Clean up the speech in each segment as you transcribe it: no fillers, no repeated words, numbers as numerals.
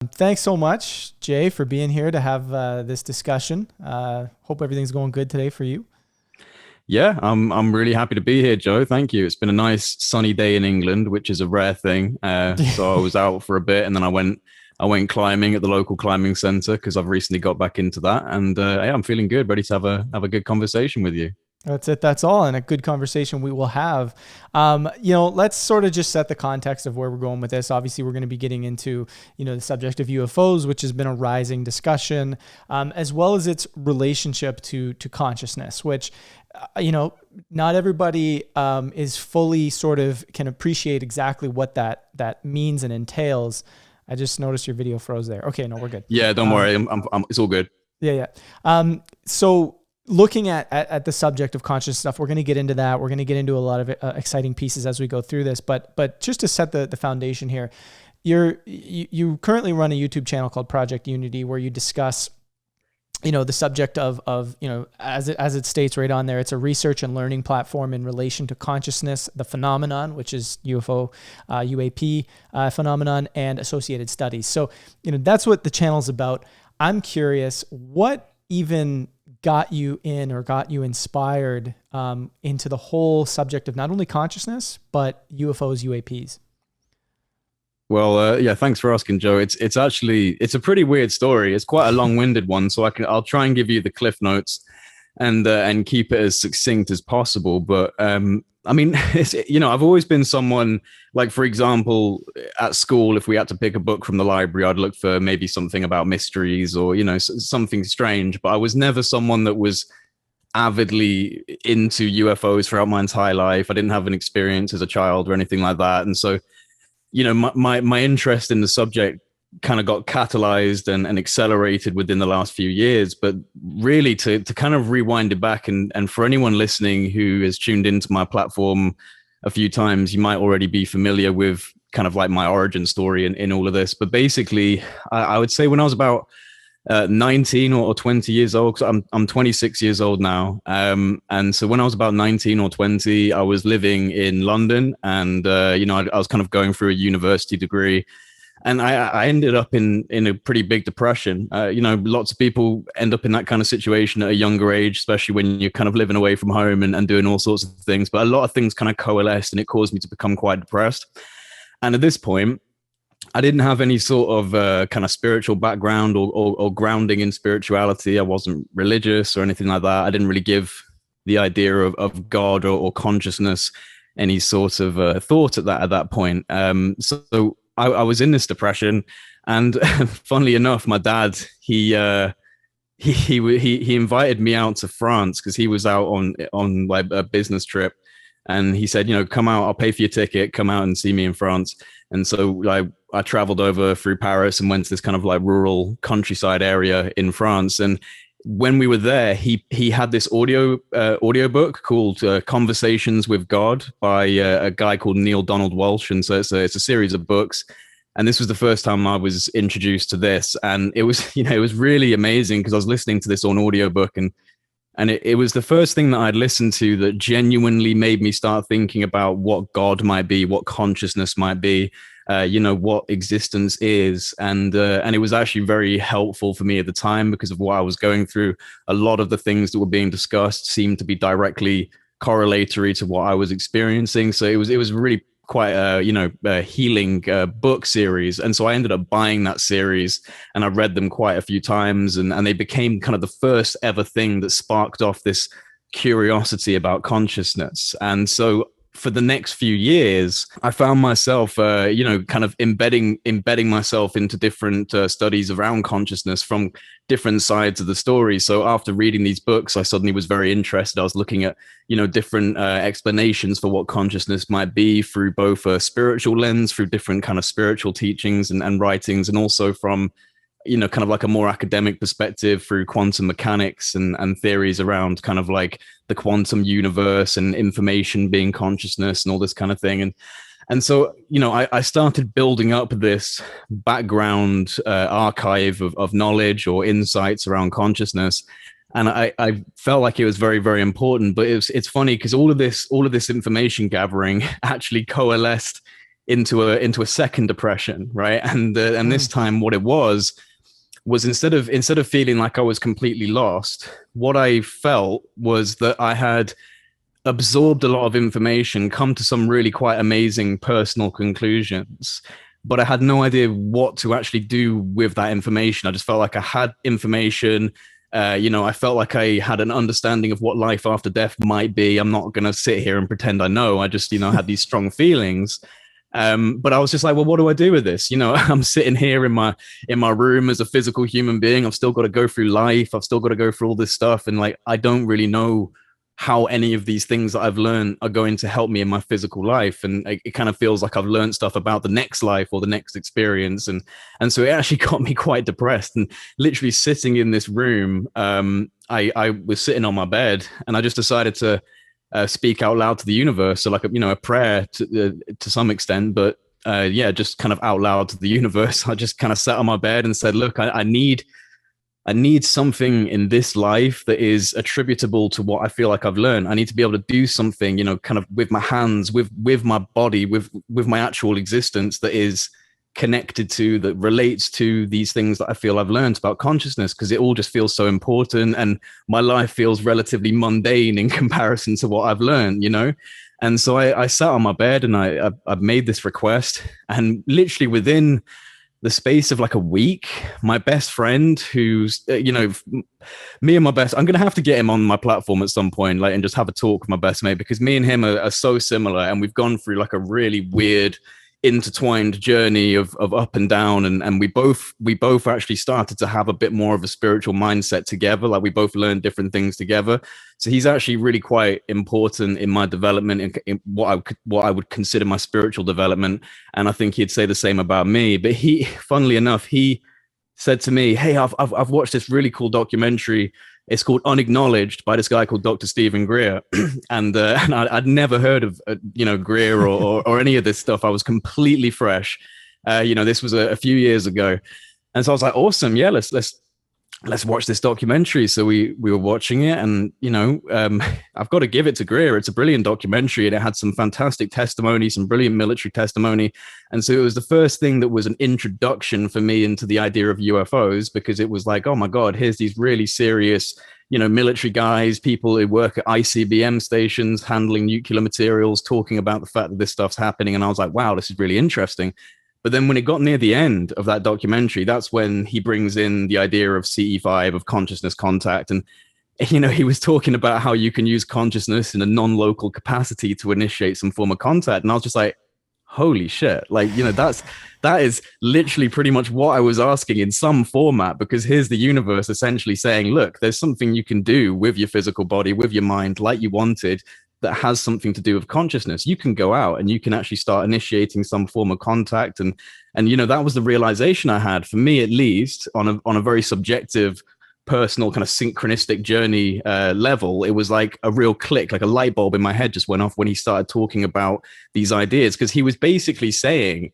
Thanks so much, Jay, for being here to have this discussion. Hope everything's going good today for you. Yeah, I'm really happy to be here, Joe. Thank you. It's been a nice sunny day in England, which is a rare thing. So I was out for a bit, and then I went climbing at the local climbing center because I've recently got back into that, and yeah, I'm feeling good, ready to have a good conversation with you. That's it. That's all. And a good conversation we will have. Let's sort of just set the context of where we're going with this. Obviously, we're going to be getting into, the subject of UFOs, which has been a rising discussion, as well as its relationship to consciousness, which, not everybody is fully sort of can appreciate exactly what that means and entails. I just noticed your video froze there. Okay, no, we're good. Yeah, don't worry. It's all good. Yeah. So looking at the subject of conscious stuff, we're going to get into that. We're going to get into a lot of exciting pieces as we go through this. But just to set the foundation here, you currently run a YouTube channel called Project Unity, where you discuss, the subject of as it states right on there, it's a research and learning platform in relation to consciousness, the phenomenon, which is UFO, UAP phenomenon, and associated studies. So, that's what the channel's about. I'm curious, what even got you in or got you inspired into the whole subject of not only consciousness, but UFOs, UAPs? Well, yeah, thanks for asking, Joe. It's a pretty weird story. It's quite a long-winded one, so I'll try and give you the cliff notes and keep it as succinct as possible. But I mean, I've always been someone, like, for example, at school, if we had to pick a book from the library, I'd look for maybe something about mysteries or something strange. But I was never someone that was avidly into UFOs throughout my entire life. I didn't have an experience as a child or anything like that, and so my interest in the subject kind of got catalyzed and accelerated within the last few years. But really, to kind of rewind it back, and for anyone listening who has tuned into my platform a few times, you might already be familiar with kind of like my origin story in all of this. But basically, I would say when I was about 19 or 20 years old, 'cause I'm 26 years old now. And so when I was about 19 or 20, I was living in London, and I was kind of going through a university degree, and I ended up in a pretty big depression. Lots of people end up in that kind of situation at a younger age, especially when you're kind of living away from home and doing all sorts of things. But a lot of things kind of coalesced, and it caused me to become quite depressed. And at this point, I didn't have any sort of kind of spiritual background or grounding in spirituality. I wasn't religious or anything like that. I didn't really give the idea of God or consciousness any sort of thought at that point. So I was in this depression, and funnily enough, my dad he invited me out to France because he was out on like a business trip, and he said, come out, I'll pay for your ticket, come out and see me in France. And so I traveled over through Paris and went to this kind of like rural countryside area in France. And when we were there, he had this audio book called Conversations with God by a guy called Neil Donald Walsh. And so it's a series of books. And this was the first time I was introduced to this. And it was, it was really amazing because I was listening to this on audiobook, and it was the first thing that I'd listened to that genuinely made me start thinking about what God might be, what consciousness might be, what existence is. And it was actually very helpful for me at the time because of what I was going through. A lot of the things that were being discussed seemed to be directly correlatory to what I was experiencing. So it was really quite a healing book series. And so I ended up buying that series, and I read them quite a few times, and they became kind of the first ever thing that sparked off this curiosity about consciousness. And so for the next few years, I found myself, kind of embedding myself into different studies around consciousness from different sides of the story. So after reading these books, I suddenly was very interested. I was looking at, different explanations for what consciousness might be through both a spiritual lens, through different kind of spiritual teachings and writings, and also from kind of like a more academic perspective through quantum mechanics and theories around kind of like the quantum universe and information being consciousness and all this kind of thing. And so, I started building up this background archive of knowledge or insights around consciousness. And I felt like it was very, very important. But it's funny because all of this information gathering actually coalesced into a second depression, right? And this time, what it was instead of feeling like I was completely lost, what I felt was that I had absorbed a lot of information, come to some really quite amazing personal conclusions, but I had no idea what to actually do with that information. I just felt like I had information. I felt like I had an understanding of what life after death might be. I'm not going to sit here and pretend I know. I just, had these strong feelings. But I was just like, well, what do I do with this? I'm sitting here in my room as a physical human being. I've still got to go through life. I've still got to go through all this stuff. And like, I don't really know how any of these things that I've learned are going to help me in my physical life. And it kind of feels like I've learned stuff about the next life or the next experience. And so it actually got me quite depressed. And literally sitting in this room, I was sitting on my bed and I just decided to speak out loud to the universe. So like, a prayer to some extent, but just kind of out loud to the universe. I just kind of sat on my bed and said, look, I need something in this life that is attributable to what I feel like I've learned. I need to be able to do something, kind of with my hands, with my body, with my actual existence that is connected to, that relates to these things that I feel I've learned about consciousness, because it all just feels so important. And my life feels relatively mundane in comparison to what I've learned, And so I sat on my bed and I made this request, and literally within the space of like a week, my best friend, who's, me and my best, I'm going to have to get him on my platform at some point, like, and just have a talk with my best mate, because me and him are so similar. And we've gone through like a really weird intertwined journey of up and down. And we both actually started to have a bit more of a spiritual mindset together. Like we both learned different things together. So he's actually really quite important in my development, in what I would consider my spiritual development. And I think he'd say the same about me. But he, funnily enough, he said to me, hey, I've watched this really cool documentary. It's called Unacknowledged, by this guy called Dr. Stephen Greer. and I'd never heard of, Greer or any of this stuff. I was completely fresh. This was a few years ago. And so I was like, awesome. Yeah, let's watch this documentary. So we were watching it, and, I've got to give it to Greer. It's a brilliant documentary, and it had some fantastic testimony, some brilliant military testimony. And so it was the first thing that was an introduction for me into the idea of UFOs, because it was like, oh my God, here's these really serious, military guys, people who work at ICBM stations, handling nuclear materials, talking about the fact that this stuff's happening. And I was like, wow, this is really interesting. But then when it got near the end of that documentary, that's when he brings in the idea of CE5, of consciousness contact. And, he was talking about how you can use consciousness in a non-local capacity to initiate some form of contact. And I was just like, holy shit. Like, that is literally pretty much what I was asking in some format, because here's the universe essentially saying, look, there's something you can do with your physical body, with your mind, like you wanted, that has something to do with consciousness. You can go out and you can actually start initiating some form of contact. And that was the realization I had, for me at least, on a very subjective, personal kind of synchronistic journey level. It was like a real click, like a light bulb in my head just went off when he started talking about these ideas, because he was basically saying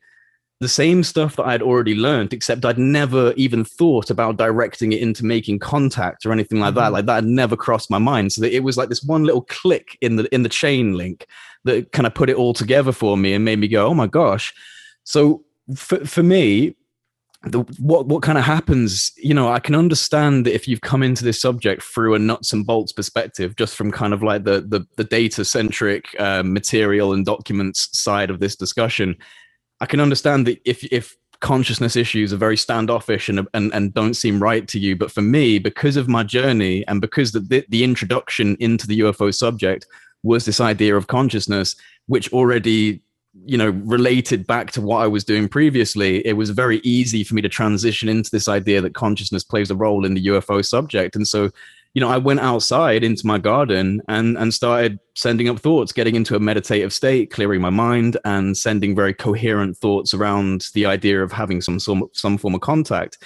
the same stuff that I'd already learned, except I'd never even thought about directing it into making contact or anything like that. Like that had never crossed my mind. So that it was like this one little click in the chain link that kind of put it all together for me and made me go, oh my gosh. So for me, what kind of happens, I can understand that if you've come into this subject through a nuts and bolts perspective, just from kind of like the data centric material and documents side of this discussion, I can understand that if consciousness issues are very standoffish and don't seem right to you. But for me, because of my journey and because the introduction into the UFO subject was this idea of consciousness, which already, related back to what I was doing previously, it was very easy for me to transition into this idea that consciousness plays a role in the UFO subject. And so, I went outside into my garden and started sending up thoughts, getting into a meditative state, clearing my mind, and sending very coherent thoughts around the idea of having some form of contact.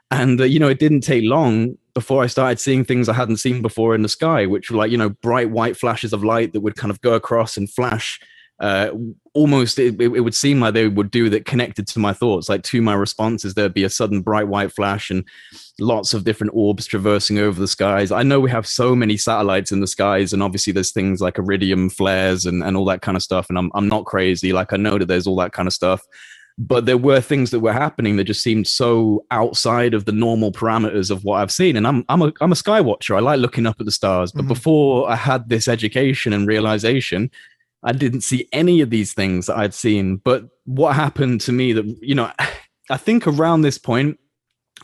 And, it didn't take long before I started seeing things I hadn't seen before in the sky, which were like, bright white flashes of light that would kind of go across and flash uh, almost it would seem like they would do that connected to my thoughts, like to my responses. There'd be a sudden bright white flash and lots of different orbs traversing over the skies. I know we have so many satellites in the skies, and obviously there's things like iridium flares and all that kind of stuff. And I'm not crazy. Like, I know that there's all that kind of stuff. But there were things that were happening that just seemed so outside of the normal parameters of what I've seen. And I'm a sky watcher. I like looking up at the stars. But before I had this education and realization, I didn't see any of these things that I'd seen. But what happened to me that, I think around this point,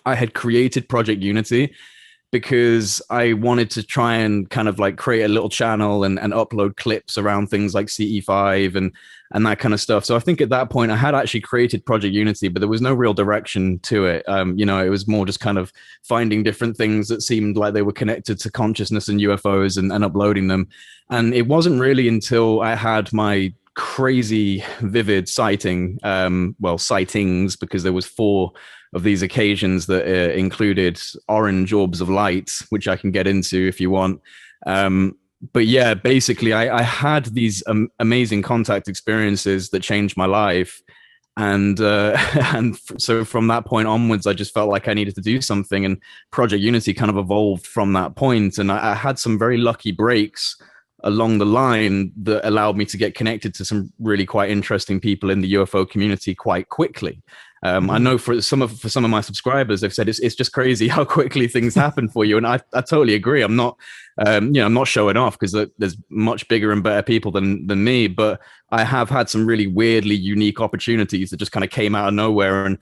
I had created Project Unity because I wanted to try and kind of like create a little channel and upload clips around things like CE5 and that kind of stuff. So I think at that point I had actually created Project Unity, but there was no real direction to it. It was more just kind of finding different things that seemed like they were connected to consciousness and UFOs and uploading them. And it wasn't really until I had my crazy vivid sightings, because there was 4 of these occasions that included orange orbs of light, which I can get into if you want. But yeah, basically I had these amazing contact experiences that changed my life. And so from that point onwards, I just felt like I needed to do something, and Project Unity kind of evolved from that point. And I had some very lucky breaks along the line that allowed me to get connected to some really quite interesting people in the UFO community quite quickly. I know for some of my subscribers, they've said it's just crazy how quickly things happen for you, and I totally agree. I'm not I'm not showing off, because there's much bigger and better people than me, but I have had some really weirdly unique opportunities that just kind of came out of nowhere. And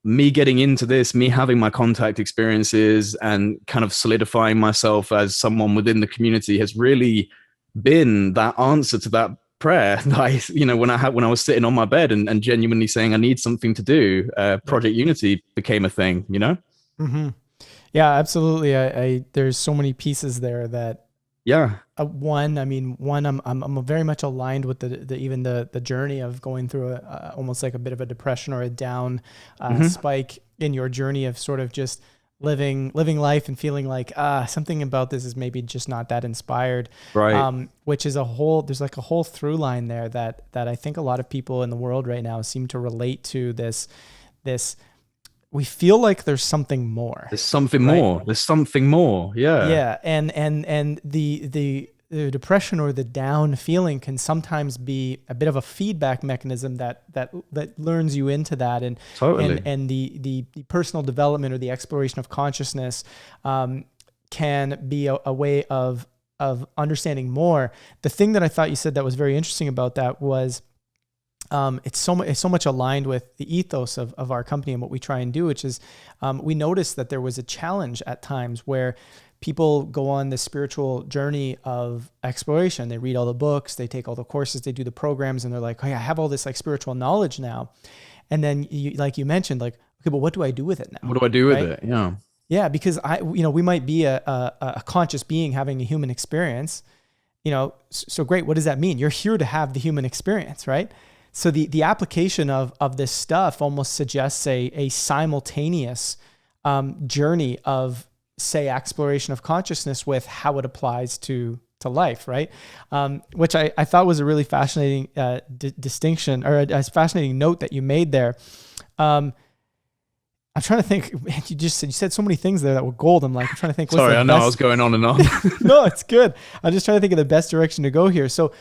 me getting into this, me having my contact experiences and kind of solidifying myself as someone within the community has really been that answer to that prayer that when I was sitting on my bed and genuinely saying I need something to do. Project Unity became a thing. Mm-hmm. Yeah, absolutely. I there's so many pieces there that. Yeah. One, I'm very much aligned with the journey of going through almost like a bit of a depression or a down spike in your journey of sort of just living life and feeling like something about this is maybe just not that inspired, right? Which is there's like a whole through line there that I think a lot of people in the world right now seem to relate to this. We feel like there's something more. There's something more. There's something more. Yeah. Yeah. And the depression or the down feeling can sometimes be a bit of a feedback mechanism that learns you into that. And totally. And the personal development or the exploration of consciousness can be a way of understanding more. The thing that I thought you said that was very interesting about that was it's so much aligned with the ethos of our company and what we try and do, which is we noticed that there was a challenge at times where people go on this spiritual journey of exploration. They read all the books, they take all the courses, they do the programs, and they're like, hey, I have all this like spiritual knowledge now. And then you mentioned, like, okay, but what do I do with it now? What do I do with it? Yeah. Yeah, because we might be a conscious being having a human experience, so great. What does that mean? You're here to have the human experience, right? So the application of this stuff almost suggests a simultaneous journey of, say, exploration of consciousness with how it applies to life, right? Which I thought was a really fascinating distinction, or a fascinating note that you made there. I'm trying to think. Man, you said so many things there that were gold. I'm trying to think. Sorry, I know I was going on and on. No, it's good. I'm just trying to think of the best direction to go here. So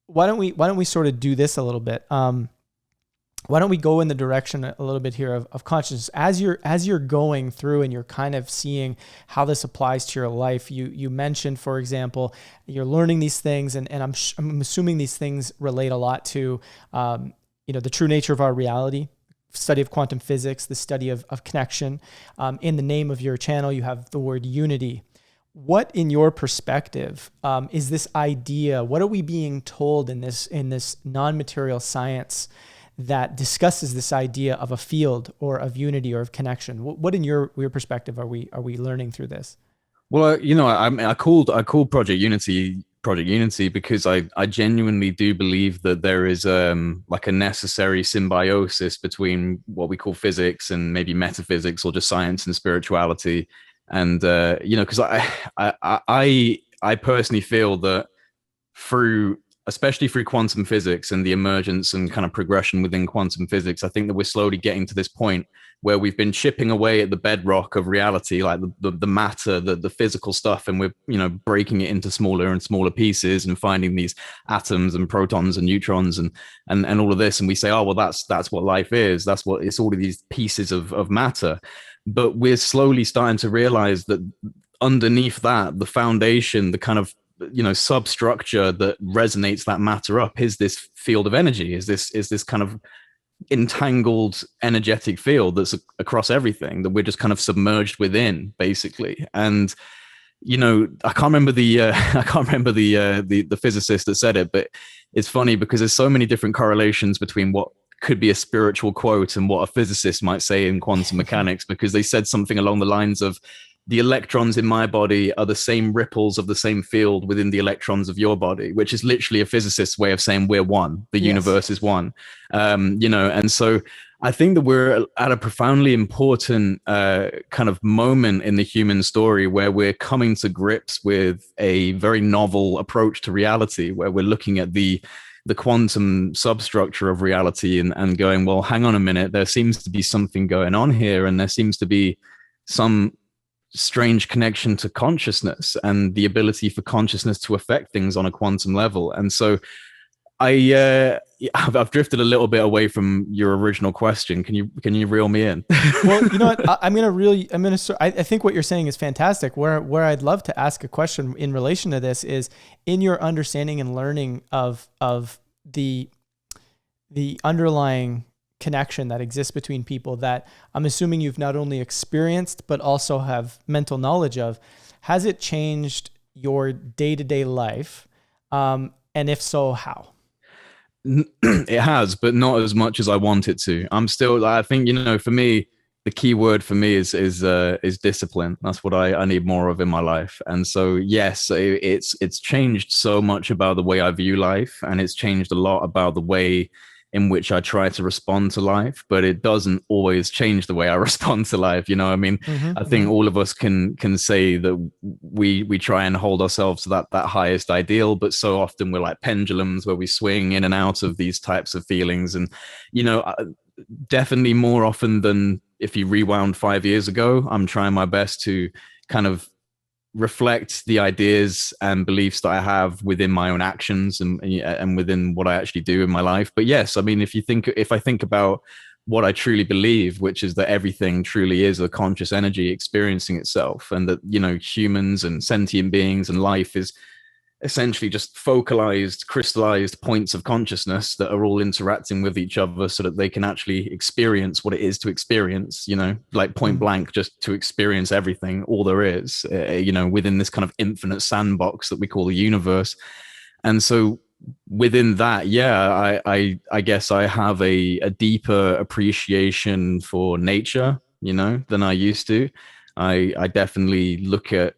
why don't we sort of do this a little bit? Why don't we go in the direction a little bit here of consciousness as you're going through and you're kind of seeing how this applies to your life. You mentioned, for example, you're learning these things, and I'm assuming these things relate a lot to the true nature of our reality, study of quantum physics, the study of connection. In the name of your channel, you have the word unity. What, in your perspective, is this idea? What are we being told in this non-material science that discusses this idea of a field or of unity or of connection? What in your perspective are we learning through this? Well, I called Project Unity because I genuinely do believe that there is like a necessary symbiosis between what we call physics and maybe metaphysics, or just science and spirituality. And because I personally feel that through especially through quantum physics and the emergence and kind of progression within quantum physics, I think that we're slowly getting to this point where we've been chipping away at the bedrock of reality, like the matter, the physical stuff, and we're, you know, breaking it into smaller and smaller pieces and finding these atoms and protons and neutrons and all of this. And we say, oh, well, that's what life is. That's what it's, all of these pieces of matter. But we're slowly starting to realize that underneath that, the foundation, the kind of, you know, substructure that resonates that matter up is this field of energy, is this kind of entangled energetic field that's across everything that we're just kind of submerged within, basically. And, you know, I can't remember the physicist that said it, but it's funny because there's so many different correlations between what could be a spiritual quote and what a physicist might say in quantum mechanics, because they said something along the lines of, the electrons in my body are the same ripples of the same field within the electrons of your body, which is literally a physicist's way of saying we're one. The universe is one. You know, and so I think that we're at a profoundly important kind of moment in the human story where we're coming to grips with a very novel approach to reality, where we're looking at the quantum substructure of reality and going, well, hang on a minute, there seems to be something going on here, and there seems to be some strange connection to consciousness and the ability for consciousness to affect things on a quantum level. And so I've drifted a little bit away from your original question. Can you reel me in? Well, you know what? I think what you're saying is fantastic. Where I'd love to ask a question in relation to this is, in your understanding and learning of the underlying connection that exists between people that I'm assuming you've not only experienced, but also have mental knowledge of, has it changed your day-to-day life? And if so, how? It has, but not as much as I want it to. I think, you know, for me, the key word for me is discipline. That's what I need more of in my life. And so, yes, it's changed so much about the way I view life, and it's changed a lot about the way in which I try to respond to life, but it doesn't always change the way I respond to life. You know, I mean, I think all of us can say that we try and hold ourselves to that highest ideal, but so often we're like pendulums where we swing in and out of these types of feelings. And, you know, definitely more often than if you rewound 5 years ago, I'm trying my best to kind of reflect the ideas and beliefs that I have within my own actions and within what I actually do in my life. But yes, I mean, if I think about what I truly believe, which is that everything truly is a conscious energy experiencing itself, and that, you know, humans and sentient beings and life is essentially just focalized, crystallized points of consciousness that are all interacting with each other so that they can actually experience what it is to experience, you know, like point blank, just to experience everything, all there is, you know, within this kind of infinite sandbox that we call the universe. And so within that, yeah, I guess I have a deeper appreciation for nature, you know, than I used to. I definitely look at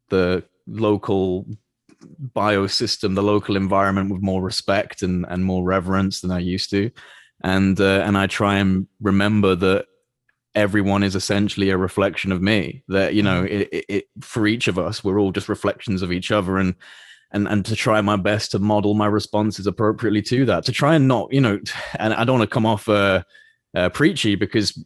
the local biosystem, the local environment, with more respect and more reverence than I used to. And I try and remember that everyone is essentially a reflection of me, that, you know, it for each of us, we're all just reflections of each other, and to try my best to model my responses appropriately to that, to try and not, you know, and I don't want to come off preachy, because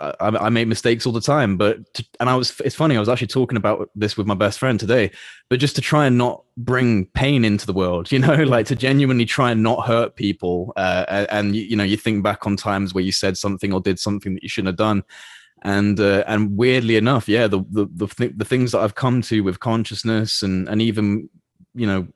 I make mistakes all the time, it's funny, I was actually talking about this with my best friend today, but just to try and not bring pain into the world, you know, like to genuinely try and not hurt people. And you know, you think back on times where you said something or did something that you shouldn't have done. And weirdly enough, yeah, the things that I've come to with consciousness and even, you know,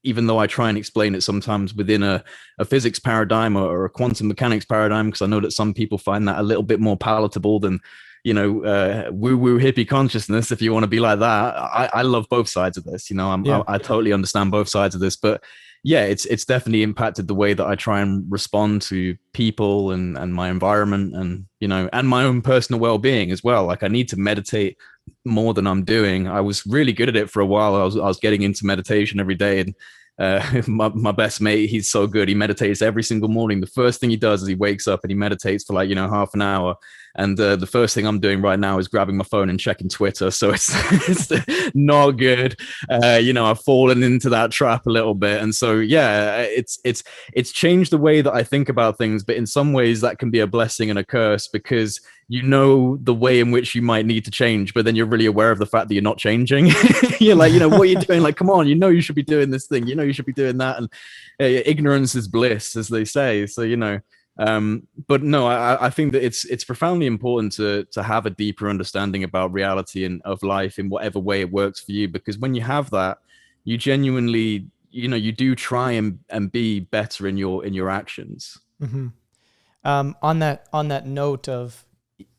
even though I try and explain it sometimes within a physics paradigm or a quantum mechanics paradigm, because I know that some people find that a little bit more palatable than, you know, woo-woo hippie consciousness, if you want to be like that. I love both sides of this, you know, I totally understand both sides of this, but yeah, it's definitely impacted the way that I try and respond to people and my environment, and, you know, and my own personal well-being as well. Like, I need to meditate more than I'm doing. I was really good at it for a while. I was getting into meditation every day, and my best mate, he's so good. He meditates every single morning. The first thing he does is he wakes up and he meditates for, like, you know, half an hour. And the first thing I'm doing right now is grabbing my phone and checking Twitter. So it's not good. I've fallen into that trap a little bit. And so, yeah, it's changed the way that I think about things. But in some ways that can be a blessing and a curse, because you know the way in which you might need to change, but then you're really aware of the fact that you're not changing. You're like, what are you doing? Like, come on, you should be doing this thing. You should be doing that. And ignorance is bliss, as they say. So, but no, I think that it's profoundly important to have a deeper understanding about reality and of life in whatever way it works for you, because when you have that, you genuinely, you do try and be better in your actions. Mm-hmm. On that note of,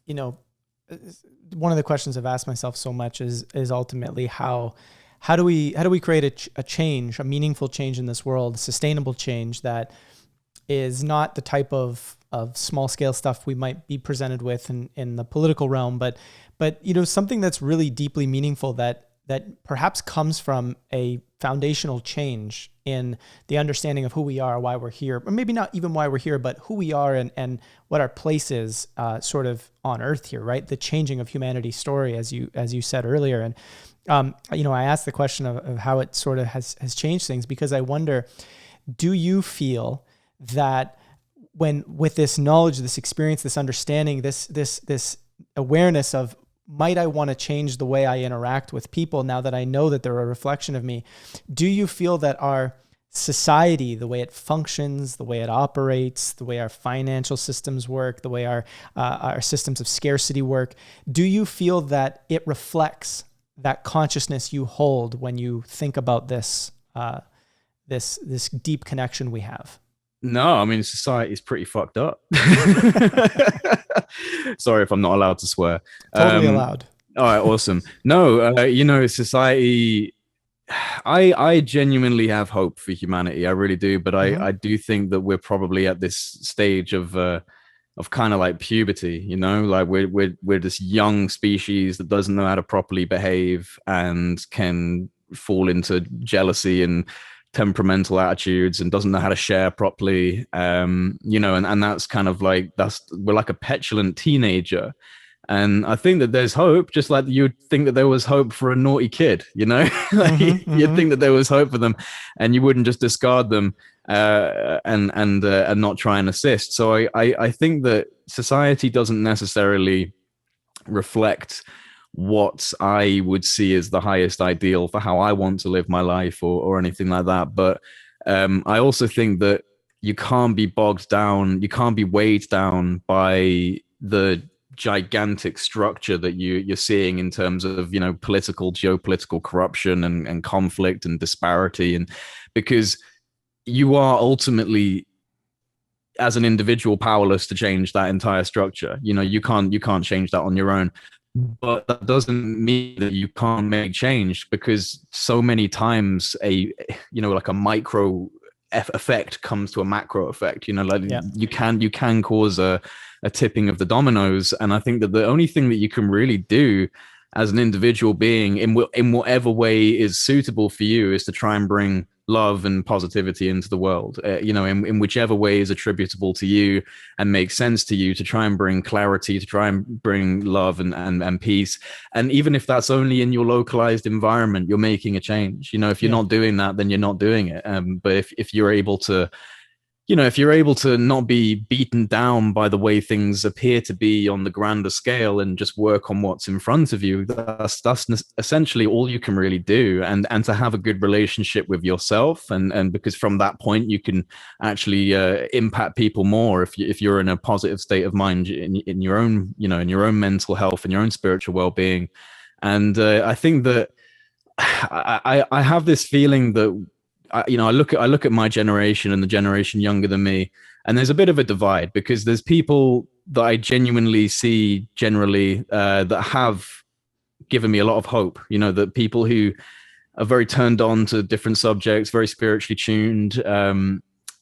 one of the questions I've asked myself so much is ultimately how do we create a change, a meaningful change in this world, a sustainable change that is not the type of small scale stuff we might be presented with in the political realm, but something that's really deeply meaningful that perhaps comes from a foundational change in the understanding of who we are, why we're here, or maybe not even why we're here, but who we are and what our place is sort of on earth here, right? The changing of humanity's story, as you said earlier. And, I asked the question of how it sort of has changed things, because I wonder, do you feel that when with this knowledge, this experience, this understanding, this awareness of, might I want to change the way I interact with people now that I know that they're a reflection of me? Do you feel that our society, the way it functions, the way it operates, the way our financial systems work, the way our systems of scarcity work, do you feel that it reflects that consciousness you hold when you think about this deep connection we have? No, I mean, society is pretty fucked up. Sorry if I'm not allowed to swear. Totally allowed. All right, awesome. No, society, I genuinely have hope for humanity. I really do. But I do think that we're probably at this stage of kind of like puberty, like we're this young species that doesn't know how to properly behave and can fall into jealousy and temperamental attitudes and doesn't know how to share properly, and that's kind of like, we're like a petulant teenager. And I think that there's hope, just like you'd think that there was hope for a naughty kid, you'd think that there was hope for them, and you wouldn't just discard them and not try and assist. So I think that society doesn't necessarily reflect what I would see as the highest ideal for how I want to live my life or anything like that. But I also think that you can't be bogged down, you can't be weighed down by the gigantic structure that you're seeing in terms of, political, geopolitical corruption and conflict and disparity. And because you are ultimately, as an individual, powerless to change that entire structure. You can't change that on your own. But that doesn't mean that you can't make change, because so many times like a micro effect comes to a macro effect. You can cause a tipping of the dominoes. And I think that the only thing that you can really do as an individual being in whatever way is suitable for you is to try and bring love and positivity into the world, in whichever way is attributable to you and makes sense to you, to try and bring clarity, to try and bring love and peace. And even if that's only in your localized environment, you're making a change. If you're not doing that, then you're not doing it. But if you're able to, if you're able to not be beaten down by the way things appear to be on the grander scale and just work on what's in front of you, that's essentially all you can really do. And to have a good relationship with yourself, and because from that point you can actually impact people more if you're in a positive state of mind in your own, in your own mental health and your own spiritual well-being. And I think that I have this feeling that I look at my generation and the generation younger than me, and there's a bit of a divide, because there's people that I genuinely see generally that have given me a lot of hope. That people who are very turned on to different subjects, very spiritually tuned.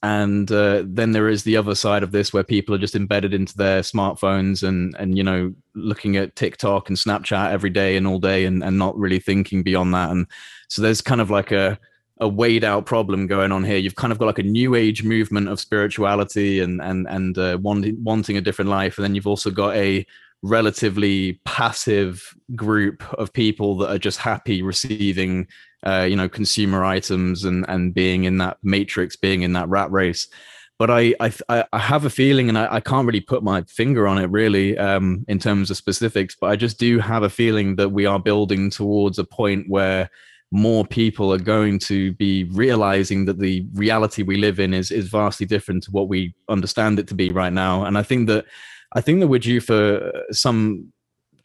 And then there is the other side of this, where people are just embedded into their smartphones and looking at TikTok and Snapchat every day and all day and not really thinking beyond that. And so there's kind of like a weighed out problem going on here. You've kind of got like a new age movement of spirituality and wanting a different life. And then you've also got a relatively passive group of people that are just happy receiving consumer items and being in that matrix, being in that rat race. But I have a feeling, and I can't really put my finger on it really, in terms of specifics, but I just do have a feeling that we are building towards a point where more people are going to be realizing that the reality we live in is vastly different to what we understand it to be right now. And I think that we're due for some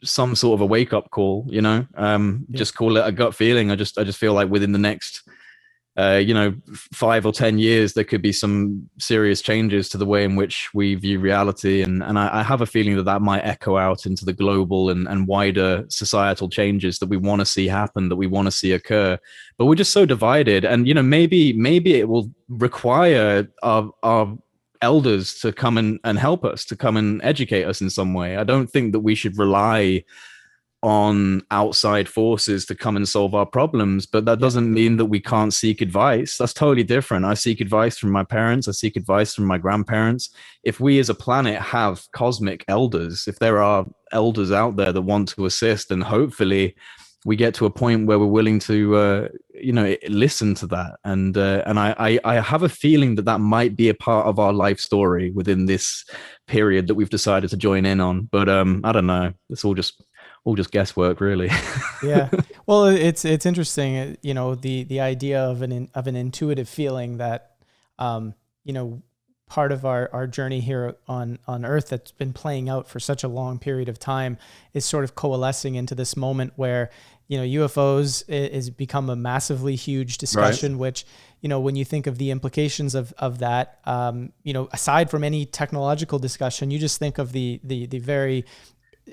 sort of a wake up call, just call it a gut feeling. I just feel like within the next 5 or 10 years, there could be some serious changes to the way in which we view reality. And I have a feeling that might echo out into the global and wider societal changes that we want to see happen, that we want to see occur. But we're just so divided. And, maybe it will require our elders to come and help us, to come and educate us in some way. I don't think that we should rely on outside forces to come and solve our problems, but that doesn't mean that we can't seek advice. That's totally different. I seek advice from my parents. I seek advice from my grandparents. If we as a planet have cosmic elders, if there are elders out there that want to assist, and hopefully we get to a point where we're willing to listen to that. And I have a feeling that might be a part of our life story within this period that we've decided to join in on. But I don't know. It's all just guesswork, really. Yeah. Well, it's interesting, the idea of an intuitive feeling that, part of our journey here on Earth that's been playing out for such a long period of time is sort of coalescing into this moment where, UFOs is become a massively huge discussion, right. Which, when you think of the implications of that, aside from any technological discussion, you just think of the very,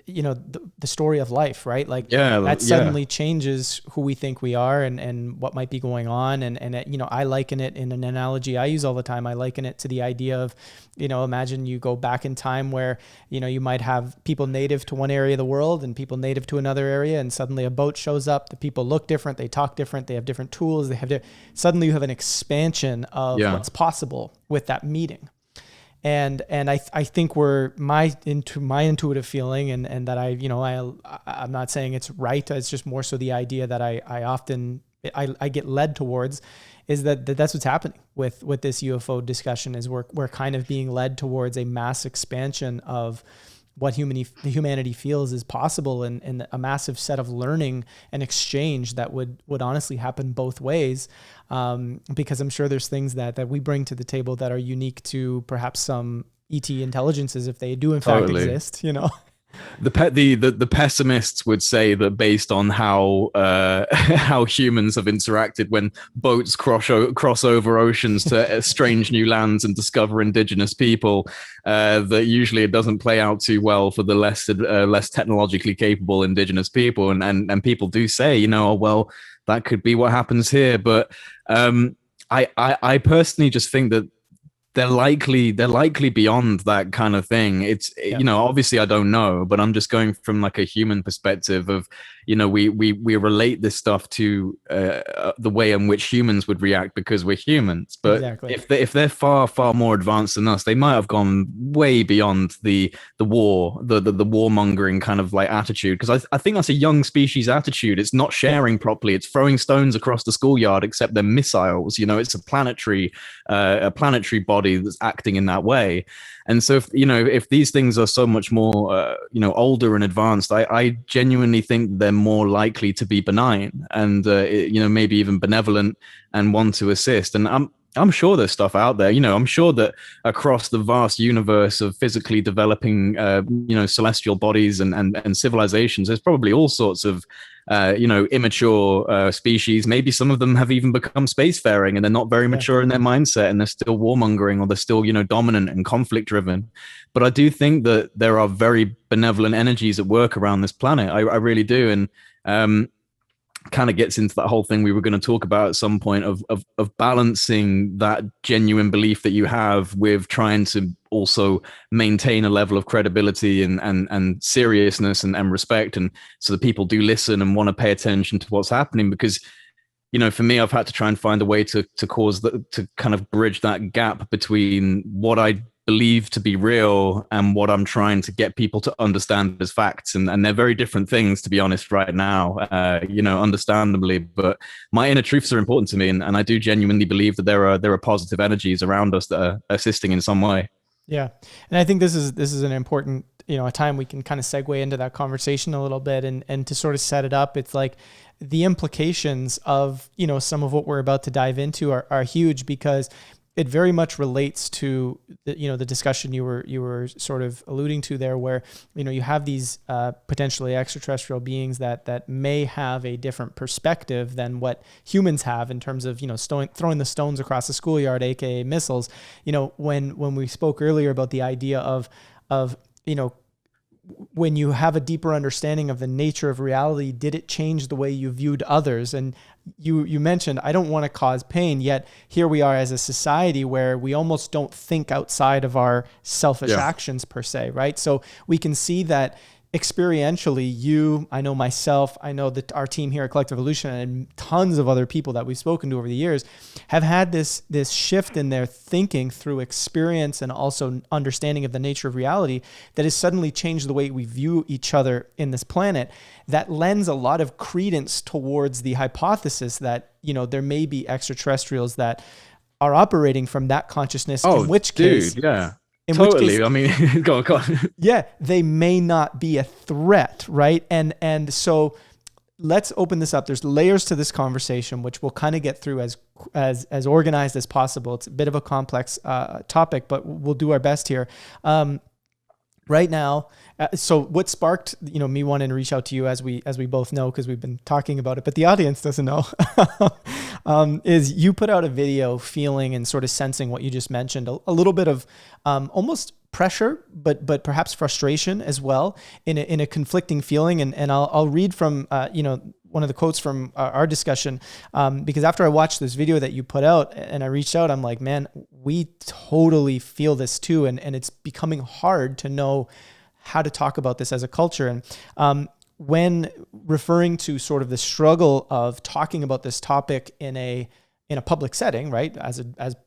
the story of life, right? Like that suddenly changes who we think we are and what might be going on. And I liken it in an analogy I use all the time. I liken it to the idea of, imagine you go back in time where, you might have people native to one area of the world and people native to another area. And suddenly a boat shows up, the people look different, they talk different, they have different tools. Suddenly you have an expansion of what's possible with that meeting. And I think my intuitive feeling and that I'm not saying it's right. It's just more so the idea that I often get led towards is that's what's happening with this UFO discussion is we're kind of being led towards a mass expansion of what humanity feels is possible and a massive set of learning and exchange that would honestly happen both ways. Because I'm sure there's things that we bring to the table that are unique to perhaps some ET intelligences if they do in fact exist, The pessimists would say that based on how humans have interacted when boats cross over oceans to strange new lands and discover indigenous people, that usually it doesn't play out too well for the less technologically capable indigenous people, and people do say, well, that could be what happens here, but I personally just think that they're likely beyond that kind of thing. It's obviously I don't know, but I'm just going from like a human perspective of we relate this stuff to the way in which humans would react because we're humans. But exactly. if they're far more advanced than us, they might have gone way beyond the warmongering kind of like attitude, because I think that's a young species attitude. It's not sharing properly. It's throwing stones across the schoolyard, except they're missiles. It's a planetary body that's acting in that way. And so if these things are so much more older and advanced, I genuinely think they're more likely to be benign and maybe even benevolent and want to assist. And I'm sure there's stuff out there. I'm sure that across the vast universe of physically developing celestial bodies and civilizations, there's probably all sorts of immature species. Maybe some of them have even become spacefaring and they're not very mature in their mindset and they're still warmongering or they're still, dominant and conflict driven. But I do think that there are very benevolent energies at work around this planet. I really do. And kind of gets into that whole thing we were going to talk about at some point of balancing that genuine belief that you have with trying to also maintain a level of credibility and seriousness and respect, and so that people do listen and want to pay attention to what's happening. Because for me, I've had to try and find a way to kind of bridge that gap between what I believe to be real and what I'm trying to get people to understand as facts. And they're very different things, to be honest, right now, understandably. But my inner truths are important to me. And I do genuinely believe that there are positive energies around us that are assisting in some way. Yeah. And I think this is an important, a time we can kind of segue into that conversation a little bit, and to sort of set it up. It's like the implications of, some of what we're about to dive into are huge, because it very much relates to the discussion you were sort of alluding to there, where, you have these potentially extraterrestrial beings that may have a different perspective than what humans have in terms of, throwing the stones across the schoolyard, aka missiles. When we spoke earlier about the idea of when you have a deeper understanding of the nature of reality, did it change the way you viewed others? And you mentioned, I don't want to cause pain, yet here we are as a society where we almost don't think outside of our selfish actions per se, right? So we can see that experientially, I know myself, I know that our team here at Collective Evolution, and tons of other people that we've spoken to over the years have had this shift in their thinking through experience and also understanding of the nature of reality that has suddenly changed the way we view each other in this planet. That lends a lot of credence towards the hypothesis that, there may be extraterrestrials that are operating from that consciousness, in which case, yeah. In totally. Which case, I mean, go on. Yeah, they may not be a threat, right? And so let's open this up. There's layers to this conversation, which we'll kind of get through as organized as possible. It's a bit of a complex topic, but we'll do our best here. Right now, so what sparked me wanting to reach out to you, as we both know, because we've been talking about it, but the audience doesn't know, is you put out a video feeling and sort of sensing what you just mentioned, a little bit of almost pressure, but perhaps frustration as well, in a conflicting feeling. And I'll read from one of the quotes from our discussion, because after I watched this video that you put out and I reached out, I'm like, man, we totally feel this too. And it's becoming hard to know how to talk about this as a culture. And when referring to sort of the struggle of talking about this topic in a public setting, right? As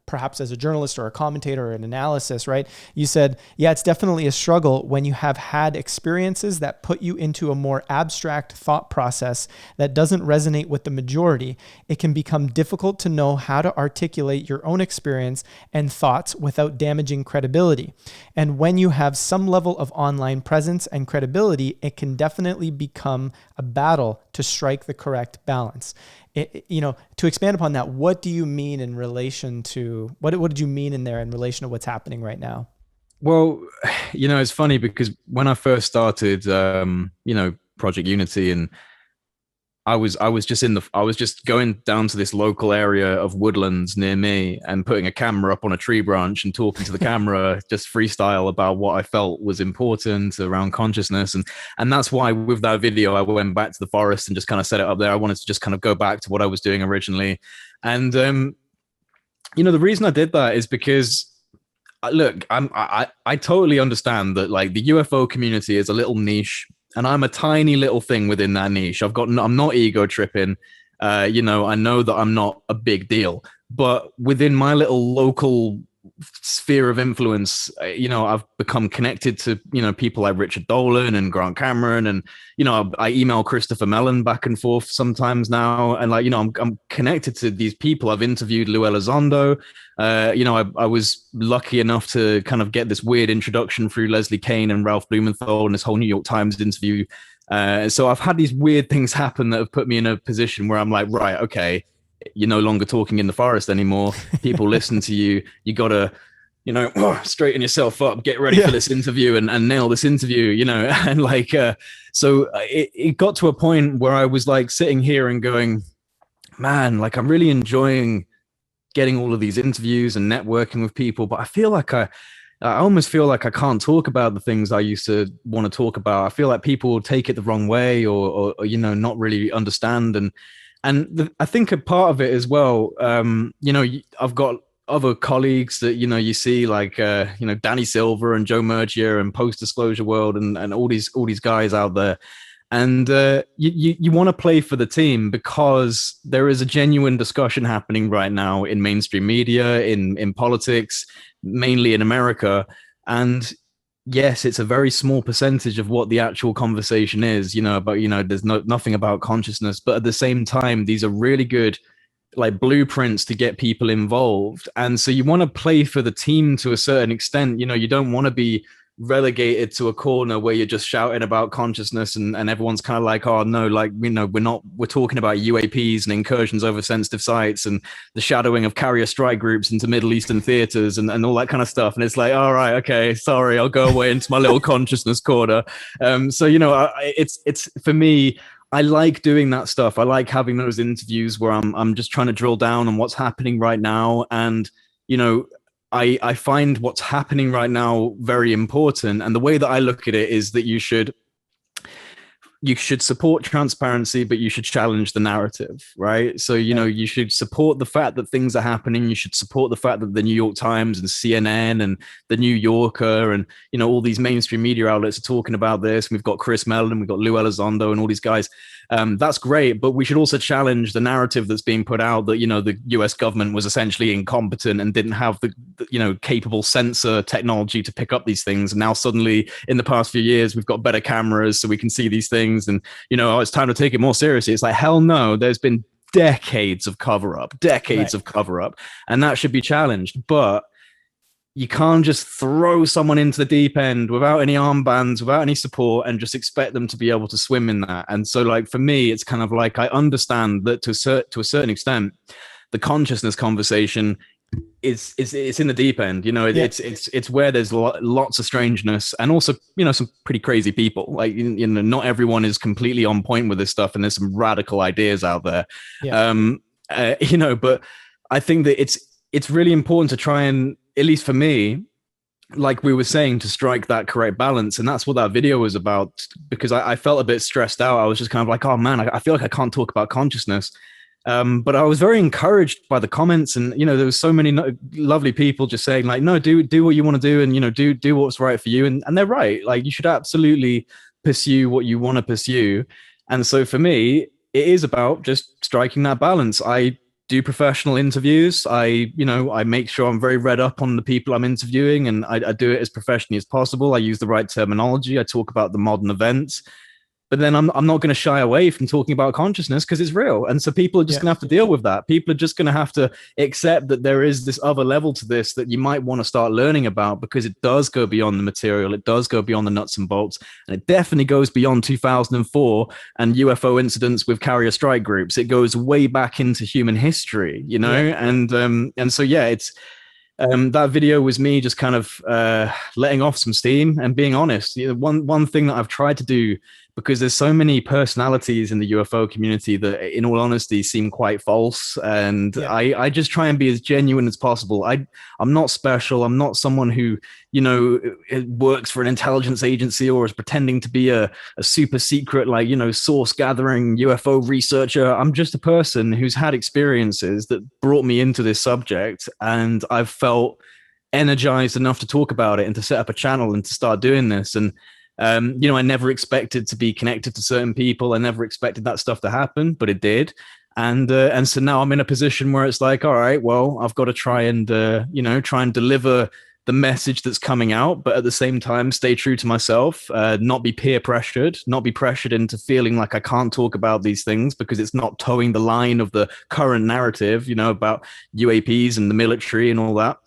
perhaps as a journalist or a commentator or an analysis, right? You said, yeah, it's definitely a struggle when you have had experiences that put you into a more abstract thought process that doesn't resonate with the majority. It can become difficult to know how to articulate your own experience and thoughts without damaging credibility. And when you have some level of online presence and credibility, it can definitely become a battle to strike the correct balance. To expand upon that, what do you mean in relation to, what did you mean in there in relation to what's happening right now? Well, it's funny because when I first started, Project Unity, and I was just going down to this local area of woodlands near me and putting a camera up on a tree branch and talking to the camera, just freestyle about what I felt was important around consciousness. And that's why with that video, I went back to the forest and just kind of set it up there. I wanted to just kind of go back to what I was doing originally. And, the reason I did that is because, look, I totally understand that, like, the UFO community is a little niche, and I'm a tiny little thing within that niche. I'm not ego tripping. I know that I'm not a big deal, but within my little local sphere of influence, I've become connected to, people like Richard Dolan and Grant Cameron. And, I email Christopher Mellon back and forth sometimes now. And I'm connected to these people. I've interviewed Lou Elizondo. I was lucky enough to kind of get this weird introduction through Leslie Kean and Ralph Blumenthal and this whole New York Times interview. So I've had these weird things happen that have put me in a position where I'm like, right, okay, you're no longer talking in the forest anymore. People listen to you. You got to, straighten yourself up, get ready for this interview and nail this interview, and so it got to a point where I was like sitting here and going, man, like I'm really enjoying getting all of these interviews and networking with people, but I feel like I almost feel like I can't talk about the things I used to want to talk about. I feel like people will take it the wrong way or not really understand. And I think a part of it as well, I've got other colleagues that, you see like, Danny Silver and Joe Murgia and Post Disclosure World and all these guys out there. And you want to play for the team because there is a genuine discussion happening right now in mainstream media, in politics, mainly in America. And yes, it's a very small percentage of what the actual conversation is, about, there's nothing about consciousness, but at the same time, these are really good like blueprints to get people involved. And so you want to play for the team to a certain extent. You don't want to be relegated to a corner where you're just shouting about consciousness and everyone's kind of like, oh no, like, we're talking about UAPs and incursions over sensitive sites and the shadowing of carrier strike groups into Middle Eastern theaters and all that kind of stuff. And it's like, all right, okay, sorry, I'll go away into my little consciousness corner. So, it's for me, I like doing that stuff. I like having those interviews where I'm just trying to drill down on what's happening right now. And, I find what's happening right now very important. And the way that I look at it is that you should support transparency, but you should challenge the narrative, right? So, you should support the fact that things are happening. You should support the fact that the New York Times and CNN and the New Yorker and, all these mainstream media outlets are talking about this. We've got Chris Mellon, we've got Lou Elizondo and all these guys. That's great, but we should also challenge the narrative that's being put out that, the US government was essentially incompetent and didn't have the capable sensor technology to pick up these things. And now suddenly in the past few years, we've got better cameras so we can see these things. And, it's time to take it more seriously. It's like, hell no, there's been decades of cover up, and that should be challenged. But you can't just throw someone into the deep end without any armbands, without any support, and just expect them to be able to swim in that. And so, like, for me, it's kind of like, I understand that to a certain extent, the consciousness conversation it's in the deep end. It's where there's lots of strangeness and also some pretty crazy people. Like, not everyone is completely on point with this stuff, and there's some radical ideas out there. But I think that it's really important to try and, at least for me, like we were saying, to strike that correct balance. And that's what that video was about, because I felt a bit stressed out. I was just kind of like, oh man, I feel like I can't talk about consciousness. But I was very encouraged by the comments, and there was so many lovely people just saying like, no, do what you want to do, and do what's right for you, and they're right. Like, you should absolutely pursue what you want to pursue. And so for me, it is about just striking that balance. I do professional interviews. I make sure I'm very read up on the people I'm interviewing, and I do it as professionally as possible. I use the right terminology. I talk about the modern events. But then I'm not going to shy away from talking about consciousness, because it's real. And so people are just going to have to deal with that. People are just going to have to accept that there is this other level to this that you might want to start learning about, because it does go beyond the material. It does go beyond the nuts and bolts. And it definitely goes beyond 2004 and UFO incidents with carrier strike groups. It goes way back into human history, And so, it's that video was me just kind of letting off some steam and being honest. One thing that I've tried to do, because there's so many personalities in the UFO community that, in all honesty, seem quite false. And I just try and be as genuine as possible. I'm not special. I'm not someone who, works for an intelligence agency or is pretending to be a super secret, source gathering UFO researcher. I'm just a person who's had experiences that brought me into this subject, and I've felt energized enough to talk about it and to set up a channel and to start doing this. And I never expected to be connected to certain people. I never expected that stuff to happen, but it did. And so now I'm in a position where it's like, all right, well, I've got to try and deliver the message that's coming out, but at the same time, stay true to myself, not be peer pressured, not be pressured into feeling like I can't talk about these things because it's not towing the line of the current narrative, about UAPs and the military and all that.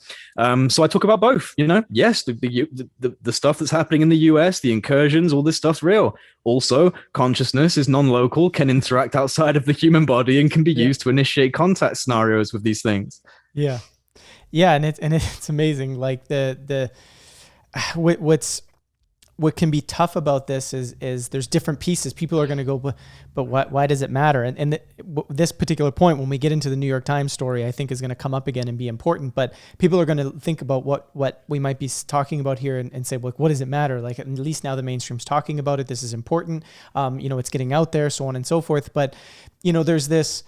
So I talk about both, yes, the stuff that's happening in the US, the incursions, all this stuff's real. Also, consciousness is non-local, can interact outside of the human body, and can be used to initiate contact scenarios with these things. Yeah. Yeah. And it's amazing. Like what can be tough about this is there's different pieces. People are going to go, but why does it matter? And this particular point, when we get into the New York Times story, I think is going to come up again and be important, but people are going to think about what we might be talking about here and say, well, what does it matter? Like, at least now the mainstream's talking about it. This is important. It's getting out there, so on and so forth. But, there's this,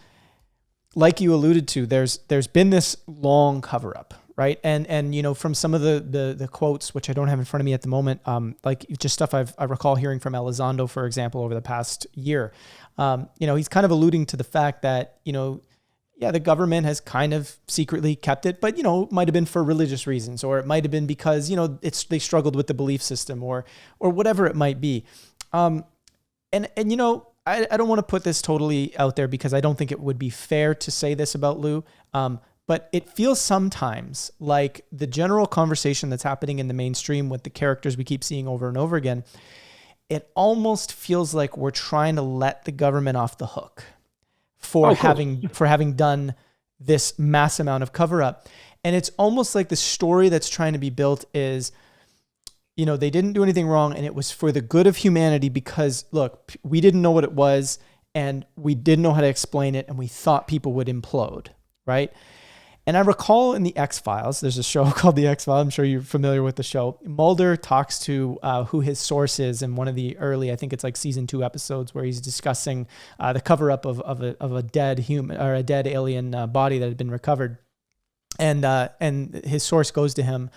like you alluded to, there's been this long cover up, right? And from some of the quotes, which I don't have in front of me at the moment, like just stuff I recall hearing from Elizondo, for example, over the past year, he's kind of alluding to the fact that, yeah, the government has kind of secretly kept it, but, it might have been for religious reasons, or it might have been because, they struggled with the belief system, or whatever it might be. And I don't want to put this totally out there because I don't think it would be fair to say this about Lou. But it feels sometimes like the general conversation that's happening in the mainstream with the characters we keep seeing over and over again, it almost feels like we're trying to let the government off the hook for having done this mass amount of cover up. And it's almost like the story that's trying to be built is, they didn't do anything wrong and it was for the good of humanity because, look, we didn't know what it was and we didn't know how to explain it and we thought people would implode, right? And I recall in the X-Files, there's a show called the X-Files. I'm sure you're familiar with the show. Mulder talks to who his source is in one of the early, I think it's like season 2 episodes, where he's discussing the cover-up of a dead human or a dead alien body that had been recovered. And his source goes to him,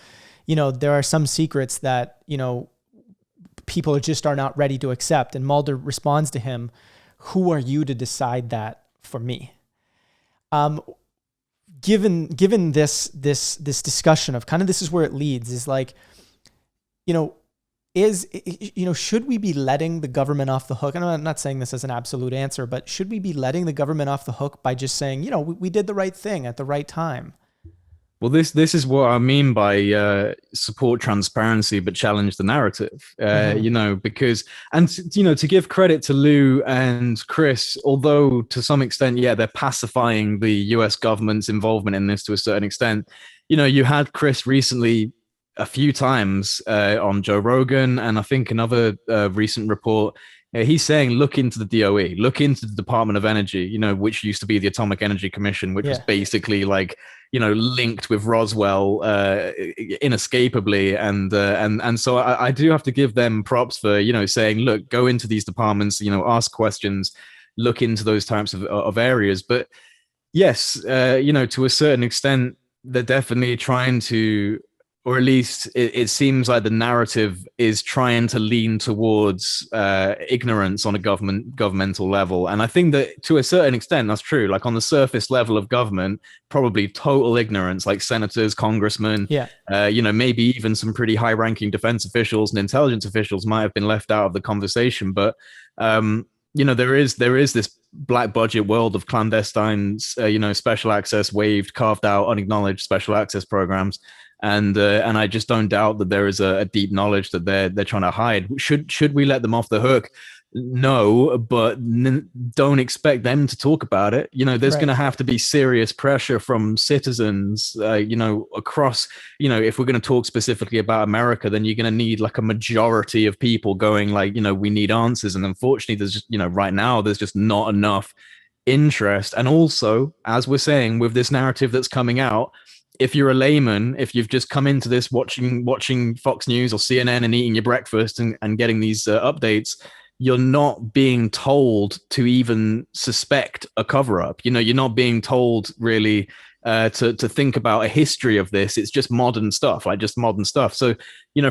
there are some secrets that, people are not ready to accept. And Mulder responds to him, who are you to decide that for me? Given this discussion of kind of this is where it leads is like, should we be letting the government off the hook? And I'm not saying this as an absolute answer, but should we be letting the government off the hook by just saying, we did the right thing at the right time? Well, this is what I mean by support transparency, but challenge the narrative. Because to give credit to Lou and Chris, although to some extent, they're pacifying the U.S. government's involvement in this to a certain extent. You had Chris recently a few times on Joe Rogan, and I think another recent report. He's saying, look into the DOE, look into the Department of Energy, which used to be the Atomic Energy Commission, which was basically like, linked with Roswell inescapably. And so I do have to give them props for, saying, look, go into these departments, ask questions, look into those types of areas. But yes, to a certain extent, they're definitely trying to, or at least it seems like the narrative is trying to lean towards ignorance on a governmental level. And I think that to a certain extent, that's true. Like on the surface level of government, probably total ignorance, like senators, congressmen, maybe even some pretty high ranking defense officials and intelligence officials might have been left out of the conversation. But, there is this black budget world of clandestine, special access, waived, carved out, unacknowledged special access programs. And I just don't doubt that there is a deep knowledge that they're trying to hide. Should we let them off the hook? No, but don't expect them to talk about it. There's going to have to be serious pressure from citizens, across, if we're going to talk specifically about America, then you're going to need like a majority of people going like, we need answers. And unfortunately, there's just, right now, there's just not enough interest. And also, as we're saying, with this narrative that's coming out, if you're a layman, if you've just come into this watching Fox News or CNN and eating your breakfast and getting these updates, you're not being told to even suspect a cover-up. You're not being told really to think about a history of this. It's just modern stuff. So,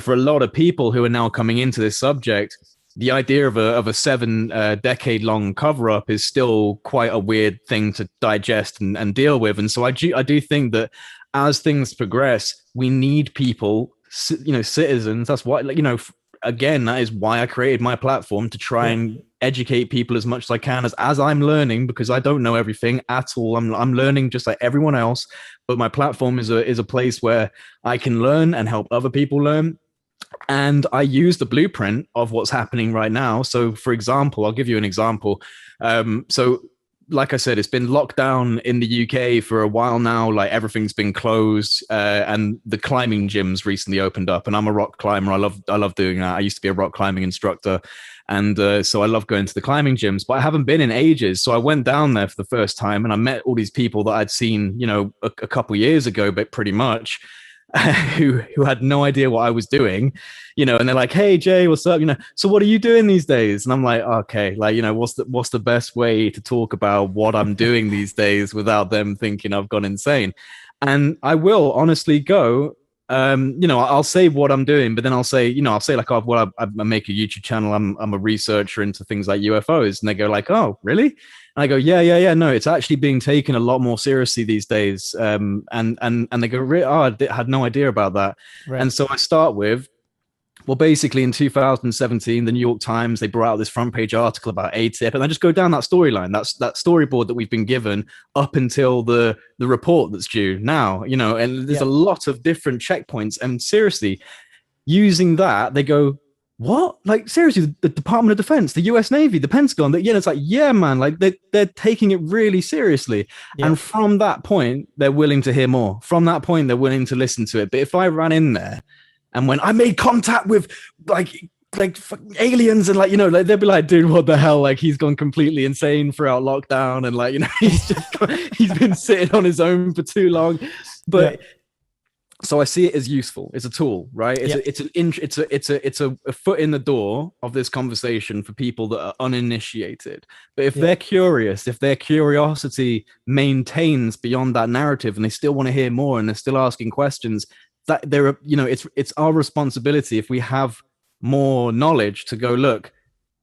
for a lot of people who are now coming into this subject, the idea of a 7 decade long cover up is still quite a weird thing to digest and deal with. And so I do think that as things progress, we need people, citizens. That's why, again, that is why I created my platform, to try and educate people as much as I can as I'm learning, because I don't know everything at all. I'm learning just like everyone else, but my platform is a place where I can learn and help other people learn. And I use the blueprint of what's happening right now. So, for example, I'll give you an example. So, like I said, it's been locked down in the UK for a while now. Like everything's been closed, and the climbing gyms recently opened up. And I'm a rock climber. I love doing that. I used to be a rock climbing instructor, and so I love going to the climbing gyms. But I haven't been in ages, so I went down there for the first time, and I met all these people that I'd seen, a couple years ago, but pretty much. who had no idea what I was doing, and they're like, "Hey Jay, what's up? So what are you doing these days?" And I'm like, "Okay, like, what's the best way to talk about what I'm doing these days without them thinking I've gone insane?" And I will honestly go, I'll say what I'm doing, but then I'll say, I'll say like, oh, well, I make a YouTube channel. I'm a researcher into things like UFOs, and they go like, oh, really? And I go, yeah. No, it's actually being taken a lot more seriously these days. And they go, oh, I had no idea about that. Right. And so I start with, well, basically in 2017, the New York Times, they brought out this front page article about ATIP, and I just go down that storyline. That's that storyboard that we've been given up until the report that's due now, and there's a lot of different checkpoints. And seriously, using that, they go, what? Like, seriously, the Department of Defense, the US Navy, the Pentagon, it's like, yeah, man, like they're taking it really seriously. Yeah. And from that point, they're willing to hear more. From that point, they're willing to listen to it. But if I ran in there and when I made contact with like aliens and they'd be like, dude, what the hell? Like, he's gone completely insane throughout lockdown. And he's been sitting on his own for too long. But so I see it as useful. It's a tool, right? It's a foot in the door of this conversation for people that are uninitiated. But if they're curious, if their curiosity maintains beyond that narrative and they still want to hear more and they're still asking questions, that it's our responsibility, if we have more knowledge, to go, look,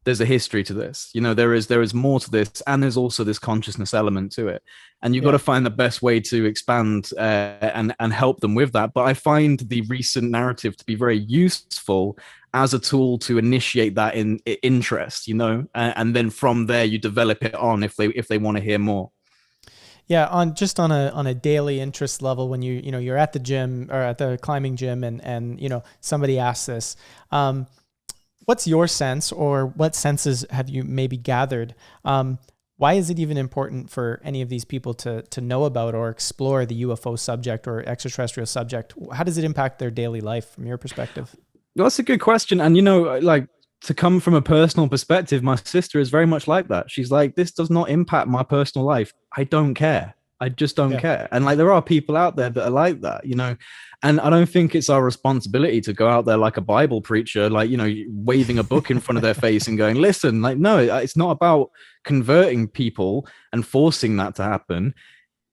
there's a history to this. There is more to this, and there's also this consciousness element to it. And you've got to find the best way to expand and help them with that. But I find the recent narrative to be very useful as a tool to initiate that in interest, and then from there you develop it on if they want to hear more. Yeah, on a daily interest level, when you're at the gym or at the climbing gym and somebody asks this, what's your sense, or what senses have you maybe gathered? Why is it even important for any of these people to know about or explore the UFO subject or extraterrestrial subject? How does it impact their daily life from your perspective? Well, that's a good question. And to come from a personal perspective, my sister is very much like that. She's like, this does not impact my personal life. I don't care. I just don't care. And there are people out there that are like that, and I don't think it's our responsibility to go out there like a Bible preacher, waving a book in front of their face and going, listen, no, it's not about converting people and forcing that to happen.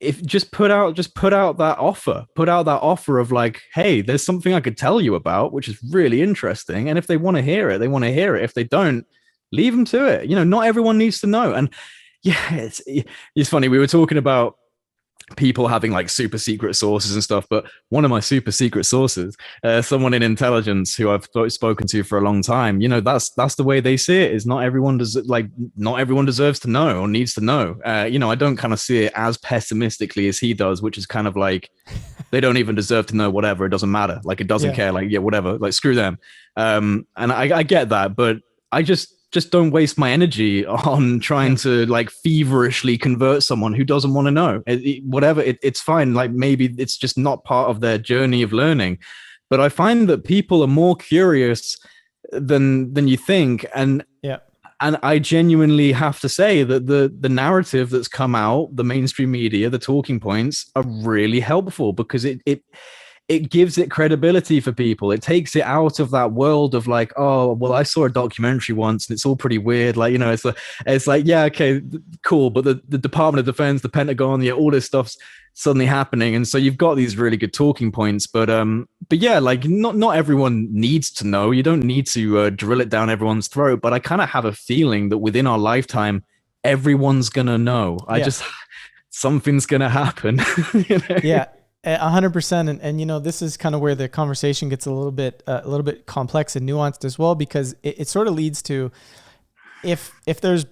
If just put out that offer of like, hey, there's something I could tell you about, which is really interesting. And if they want to hear it, they want to hear it. If they don't, leave them to it. Not everyone needs to know. And it's funny. We were talking about people having like super secret sources and stuff, but one of my super secret sources, someone in intelligence who I've spoken to for a long time, that's the way they see it. Is not everyone deserves to know or needs to know. I don't kind of see it as pessimistically as he does, which is kind of like they don't even deserve to know. Whatever, it doesn't matter. Like, it doesn't care. Like, whatever. Like, screw them. And I get that, but I just don't waste my energy on trying to like feverishly convert someone who doesn't want to know. It's fine. Like, maybe it's just not part of their journey of learning. But I find that people are more curious than you think. And I genuinely have to say that the narrative that's come out, the mainstream media, the talking points are really helpful, because it gives it credibility for people. It takes it out of that world of like, oh, well, I saw a documentary once and it's all pretty weird. Like, it's like, yeah, okay, cool. But the Department of Defense, the Pentagon, all this stuff's suddenly happening. And so you've got these really good talking points, but yeah, like not everyone needs to know. You don't need to drill it down everyone's throat. But I kind of have a feeling that within our lifetime, everyone's going to know. Something's going to happen. Yeah. 100%. And this is kind of where the conversation gets a little bit complex and nuanced as well, because it sort of leads to, if there's,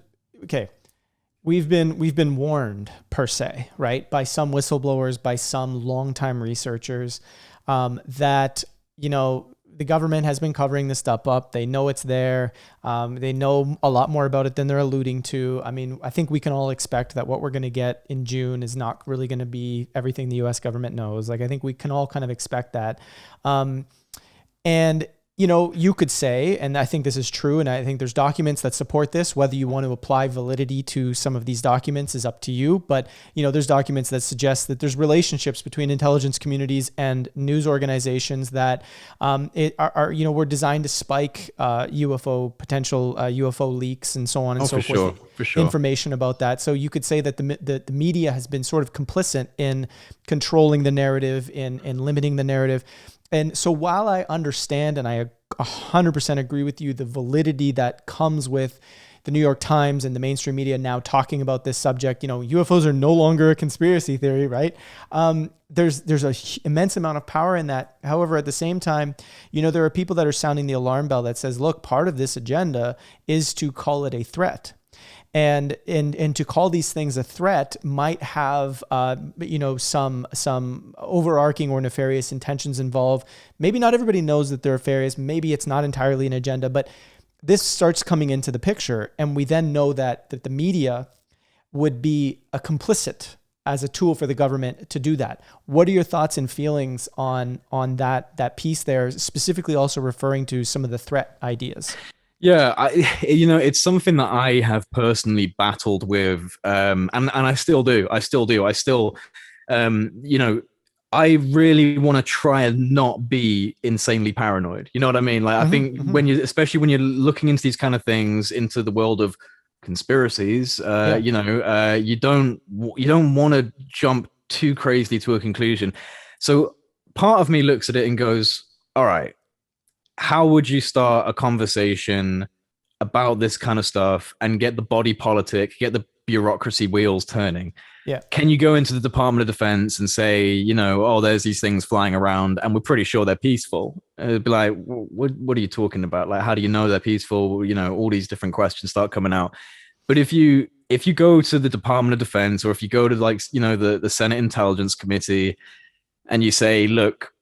we've been warned, per se, right, by some whistleblowers, by some longtime researchers, that, the government has been covering this stuff up. They know it's there. They know a lot more about it than they're alluding to. I mean, I think we can all expect that what we're going to get in June is not really going to be everything the US government knows. Like, I think we can all kind of expect that. And you could say, and I think this is true, and I think there's documents that support this. Whether you want to apply validity to some of these documents is up to you. But, there's documents that suggest that there's relationships between intelligence communities and news organizations that were designed to spike potential UFO leaks and so on and so forth. For sure. Information about that. So you could say that the media has been sort of complicit in controlling the narrative, in limiting the narrative. And so while I understand and I 100% agree with you, the validity that comes with the New York Times and the mainstream media now talking about this subject, UFOs are no longer a conspiracy theory, right? There's a immense amount of power in that. However, at the same time, there are people that are sounding the alarm bell that says, look, part of this agenda is to call it a threat. And to call these things a threat might have, some overarching or nefarious intentions involved. Maybe not everybody knows that they're nefarious. Maybe it's not entirely an agenda, but this starts coming into the picture. And we then know that the media would be a complicit as a tool for the government to do that. What are your thoughts and feelings on that piece there, specifically also referring to some of the threat ideas? Yeah, it's something that I have personally battled with, and I still do. I really want to try and not be insanely paranoid. You know what I mean? Like, I think especially when you're looking into these kind of things, into the world of conspiracies, you don't want to jump too crazily to a conclusion. So part of me looks at it and goes, all right, how would you start a conversation about this kind of stuff and get the body politic, get the bureaucracy wheels turning? Yeah. Can you go into the Department of Defense and say, there's these things flying around and we're pretty sure they're peaceful? It'd be like, what are you talking about? Like, how do you know they're peaceful? All these different questions start coming out. But if you go to the Department of Defense, or if you go to the Senate Intelligence Committee and you say, look,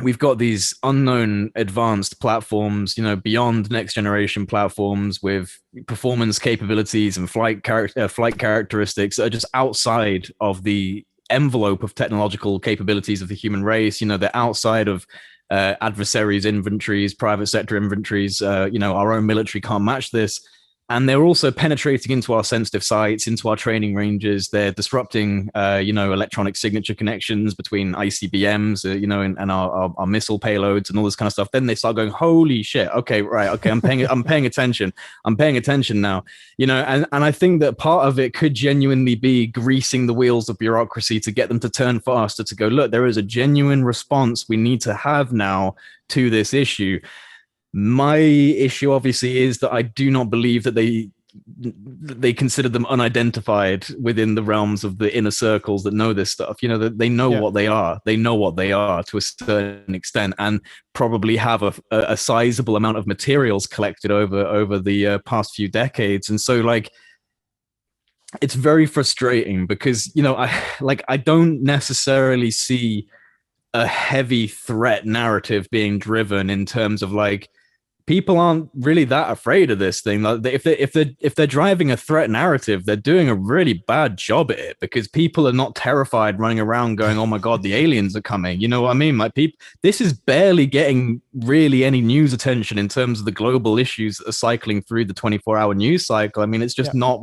we've got these unknown advanced platforms, beyond next generation platforms with performance capabilities and flight characteristics that are just outside of the envelope of technological capabilities of the human race. They're outside of adversaries' inventories, private sector inventories. Our own military can't match this. And they're also penetrating into our sensitive sites, into our training ranges. They're disrupting, electronic signature connections between ICBMs, and our missile payloads and all this kind of stuff. Then they start going, "Holy shit! Okay, right, okay, I'm paying attention. I'm paying attention now." And I think that part of it could genuinely be greasing the wheels of bureaucracy to get them to turn faster. To go, look, there is a genuine response we need to have now to this issue. My issue, obviously, is that I do not believe that they consider them unidentified within the realms of the inner circles that know this stuff. That they know what they are. They know what they are to a certain extent, and probably have a sizable amount of materials collected over the past few decades. And so, it's very frustrating because I don't necessarily see a heavy threat narrative being driven in terms of people aren't really that afraid of this thing. Like, if they're driving a threat narrative, they're doing a really bad job at it, because people are not terrified running around going, "Oh my God, the aliens are coming." You know what I mean? This is barely getting really any news attention in terms of the global issues that are cycling through the 24-hour news cycle. I mean, it's just not.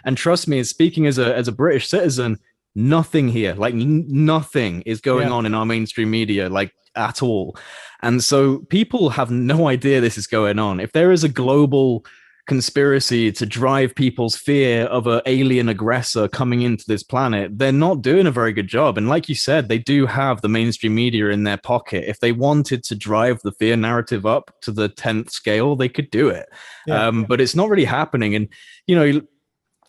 And trust me, speaking as a British citizen, nothing here, nothing is going on in our mainstream media, at all. And so people have no idea this is going on. If there is a global conspiracy to drive people's fear of an alien aggressor coming into this planet, they're not doing a very good job. And like you said, they do have the mainstream media in their pocket. If they wanted to drive the fear narrative up to the 10th scale, they could do it. But it's not really happening. And,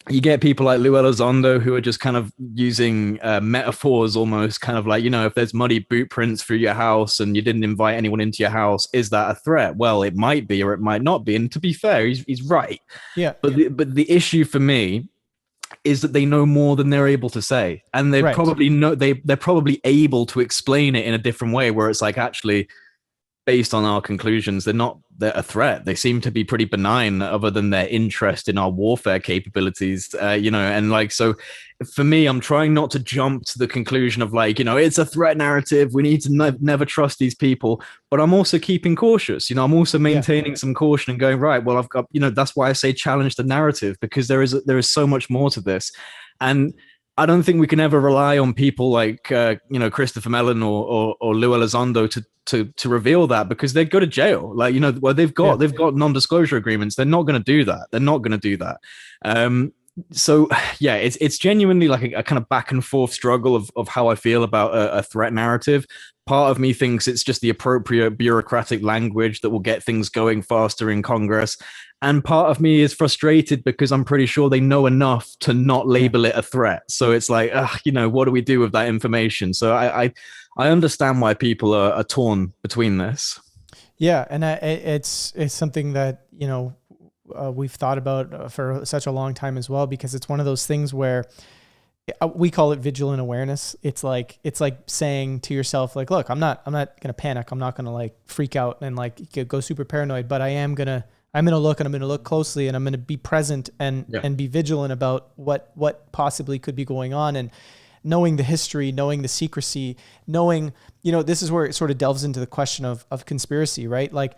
you get people like Lou Elizondo who are just kind of using metaphors, almost kind of like, if there's muddy boot prints through your house and you didn't invite anyone into your house, is that a threat? Well, it might be, or it might not be. And to be fair, he's right. Yeah. But the issue for me is that they know more than they're able to say, and they're probably able to explain it in a different way, where it's actually, based on our conclusions, they're a threat. They seem to be pretty benign, other than their interest in our warfare capabilities, and so for me, I'm trying not to jump to the conclusion of it's a threat narrative. We need to never trust these people, but I'm also keeping cautious. I'm also maintaining some caution and going, right, well, I've got, that's why I say challenge the narrative, because there is so much more to this. And I don't think we can ever rely on people like Christopher Mellon or Lou Elizondo to reveal that, because they'd go to jail. They've got non-disclosure agreements. They're not going to do that. So yeah, it's genuinely like a kind of back and forth struggle of how I feel about a threat narrative. Part of me thinks it's just the appropriate bureaucratic language that will get things going faster in Congress. And part of me is frustrated because I'm pretty sure they know enough to not Yeah. label it a threat. So it's like, what do we do with that information? So I understand why people are torn between this. Yeah, and it's something that we've thought about for such a long time as well, because it's one of those things where we call it vigilant awareness. It's like saying to yourself, like, look, I'm not gonna panic. I'm not gonna like freak out and like go super paranoid, but I'm gonna look, and I'm gonna look closely, and I'm gonna be present and Yeah. and be vigilant about what possibly could be going on, and knowing the history, knowing the secrecy, knowing, this is where it sort of delves into the question of conspiracy, right? Like,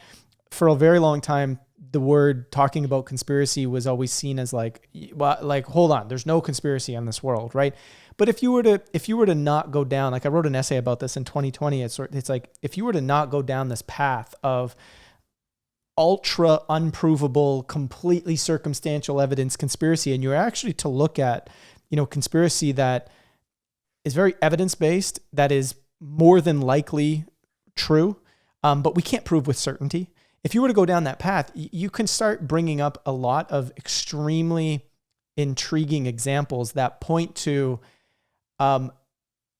for a very long time, the word talking about conspiracy was always seen as like, well, like, hold on, there's no conspiracy in this world, right? But if you were to not go down, like I wrote an essay about this in 2020, it's like, if you were to not go down this path of ultra unprovable, completely circumstantial evidence conspiracy, and you're actually to look at, conspiracy that is very evidence-based, that is more than likely true, but we can't prove with certainty. If you were to go down that path, you can start bringing up a lot of extremely intriguing examples that point to a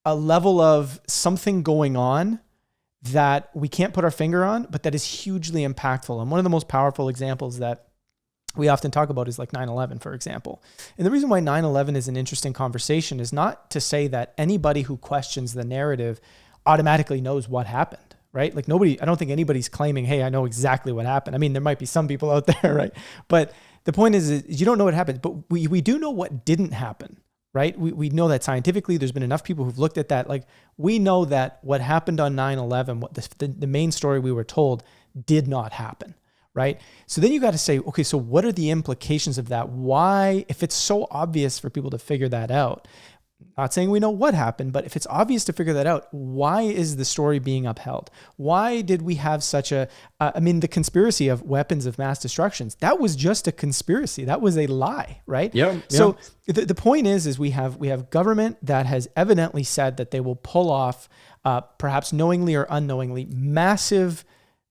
level of something going on that we can't put our finger on, but that is hugely impactful. And one of the most powerful examples that we often talk about is like 9/11, for example. And the reason why 9/11 is an interesting conversation is not to say that anybody who questions the narrative automatically knows what happened, right? Like, I don't think anybody's claiming, hey, I know exactly what happened. I mean, there might be some people out there, right? But the point is you don't know what happened, but we do know what didn't happen, right? We know that scientifically. There's been enough people who've looked at that. Like, we know that what happened on 9/11, what the main story we were told, did not happen. Right. So then you got to say, okay, so what are the implications of that? Why, if it's so obvious for people to figure that out, not saying we know what happened, but if it's obvious to figure that out, why is the story being upheld? Why did we have such the conspiracy of weapons of mass destructions, that was just a conspiracy. That was a lie, right? Yeah. So the point is we have government that has evidently said that they will pull off, perhaps knowingly or unknowingly,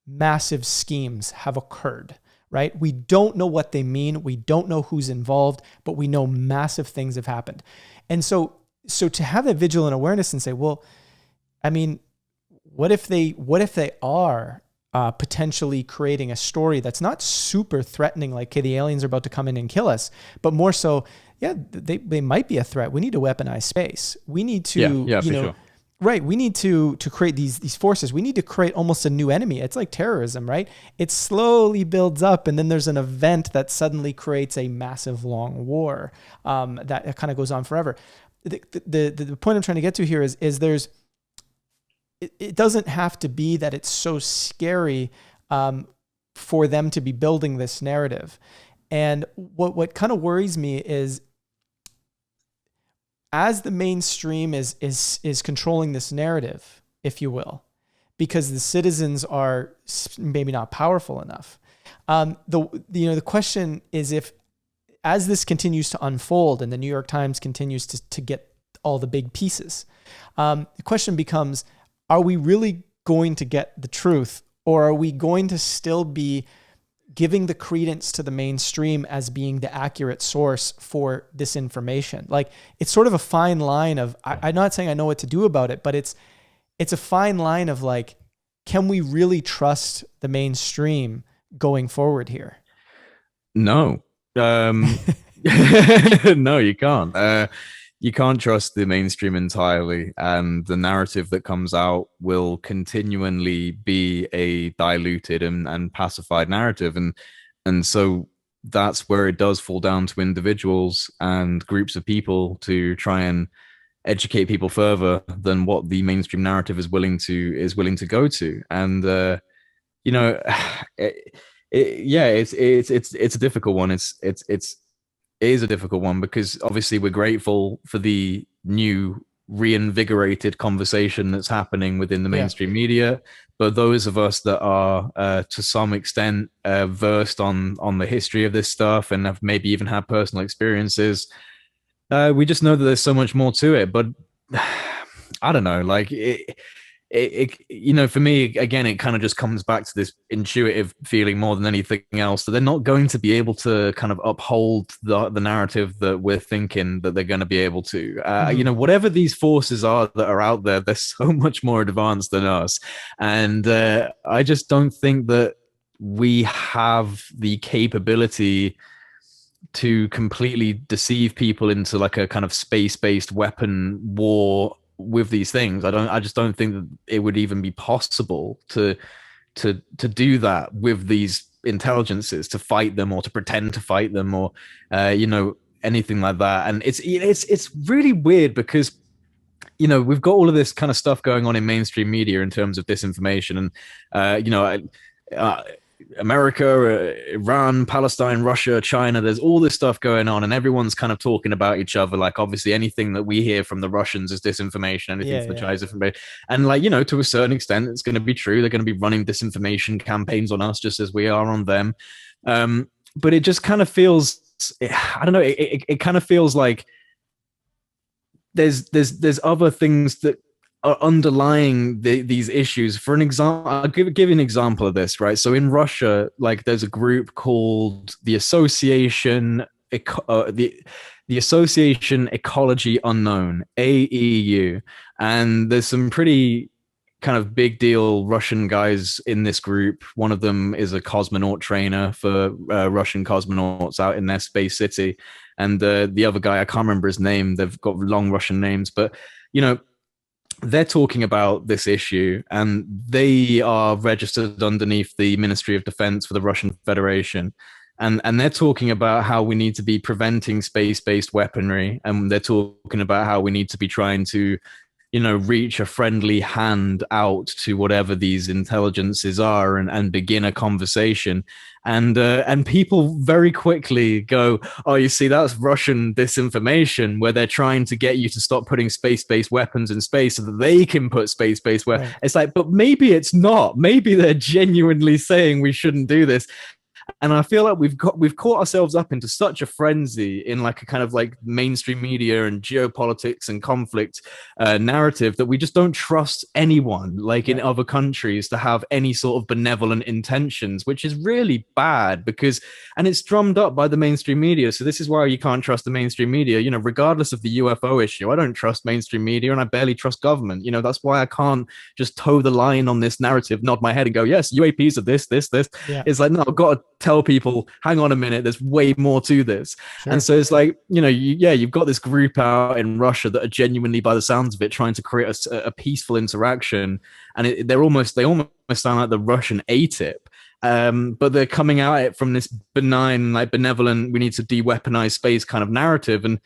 massive schemes have occurred, right? We don't know what they mean. We don't know who's involved, but we know massive things have happened. And so to have that vigilant awareness and say, well, I mean, what if they are potentially creating a story that's not super threatening, like, okay, the aliens are about to come in and kill us, but more so, yeah, they might be a threat. We need to weaponize space. We need to, for sure. Right. We need to create these forces. We need to create almost a new enemy. It's like terrorism, right? It slowly builds up, and then there's an event that suddenly creates a massive long war that kind of goes on forever. The point I'm trying to get to here is it doesn't have to be that it's so scary for them to be building this narrative. And what kind of worries me is, as the mainstream is controlling this narrative, if you will, because the citizens are maybe not powerful enough. The question is, if, as this continues to unfold and the New York Times continues to get all the big pieces, the question becomes, are we really going to get the truth, or are we going to still be giving the credence to the mainstream as being the accurate source for this information? Like, it's sort of a fine line of, I'm not saying I know what to do about it, but it's a fine line of, like, can we really trust the mainstream going forward here? No. No, you can't. You can't trust the mainstream entirely, and the narrative that comes out will continually be a diluted and pacified narrative, and so that's where it does fall down to individuals and groups of people to try and educate people further than what the mainstream narrative is willing to go to. And you know, yeah, it's a difficult one. It is a difficult one because obviously we're grateful for the new reinvigorated conversation that's happening within the Yeah. mainstream media. But those of us that are to some extent versed on the history of this stuff and have maybe even had personal experiences, we just know that there's so much more to it. But I don't know, like for me, again, it kind of just comes back to this intuitive feeling more than anything else, that they're not going to be able to kind of uphold the narrative that we're thinking that they're going to be able to. Whatever these forces are that are out there, they're so much more advanced than us. And I just don't think that we have the capability to completely deceive people into like a kind of space-based weapon war with these things. I just don't think that it would even be possible to do that with these intelligences, to fight them or to pretend to fight them, or anything like that. And it's really weird because we've got all of this kind of stuff going on in mainstream media in terms of disinformation, and America, Iran, Palestine, Russia, China, there's all this stuff going on, and everyone's kind of talking about each other. Like, obviously, anything that we hear from the Russians is disinformation, anything from the Chinese is disinformation. And, like, to a certain extent, it's going to be true. They're going to be running disinformation campaigns on us just as we are on them. But it just kind of feels, I don't know, it kind of feels like there's other things that are underlying these issues. For an example, I'll give you an example of this, right? So in Russia, like, there's a group called the Association Ecology Unknown, AEU, and there's some pretty kind of big deal Russian guys in this group. One of them is a cosmonaut trainer for Russian cosmonauts out in their space city, and the other guy, I can't remember his name. They've got long Russian names, but they're talking about this issue, and they are registered underneath the Ministry of Defense for the Russian Federation. And they're talking about how we need to be preventing space-based weaponry. And they're talking about how we need to be trying to, reach a friendly hand out to whatever these intelligences are, and begin a conversation. And people very quickly go, oh, you see, that's Russian disinformation, where they're trying to get you to stop putting space-based weapons in space so that they can put space-based weapons. Right. It's like, but maybe it's not. Maybe they're genuinely saying we shouldn't do this. And I feel like we've caught ourselves up into such a frenzy in like a kind of like mainstream media and geopolitics and conflict narrative that we just don't trust anyone like in other countries to have any sort of benevolent intentions, which is really bad and it's drummed up by the mainstream media. So this is why you can't trust the mainstream media, regardless of the UFO issue. I don't trust mainstream media, and I barely trust government. That's why I can't just toe the line on this narrative, nod my head and go, yes, UAPs are this. Yeah. It's like, no, I've got to tell people, hang on a minute, there's way more to this. Sure. And so it's like, you've got this group out in Russia that are genuinely, by the sounds of it, trying to create a peaceful interaction, and they almost sound like the Russian ATIP. But they're coming at it from this benign, like benevolent, we need to de-weaponize space kind of narrative, and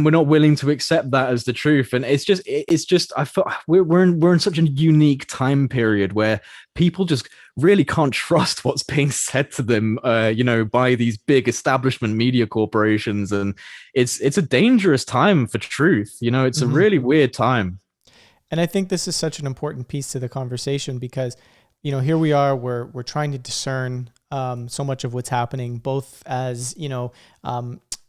we're not willing to accept that as the truth. And it's just I feel we're in such a unique time period where people just really can't trust what's being said to them, by these big establishment media corporations, and it's a dangerous time for truth. It's a really weird time. And I think this is such an important piece to the conversation because, here we are, we're trying to discern so much of what's happening, both as,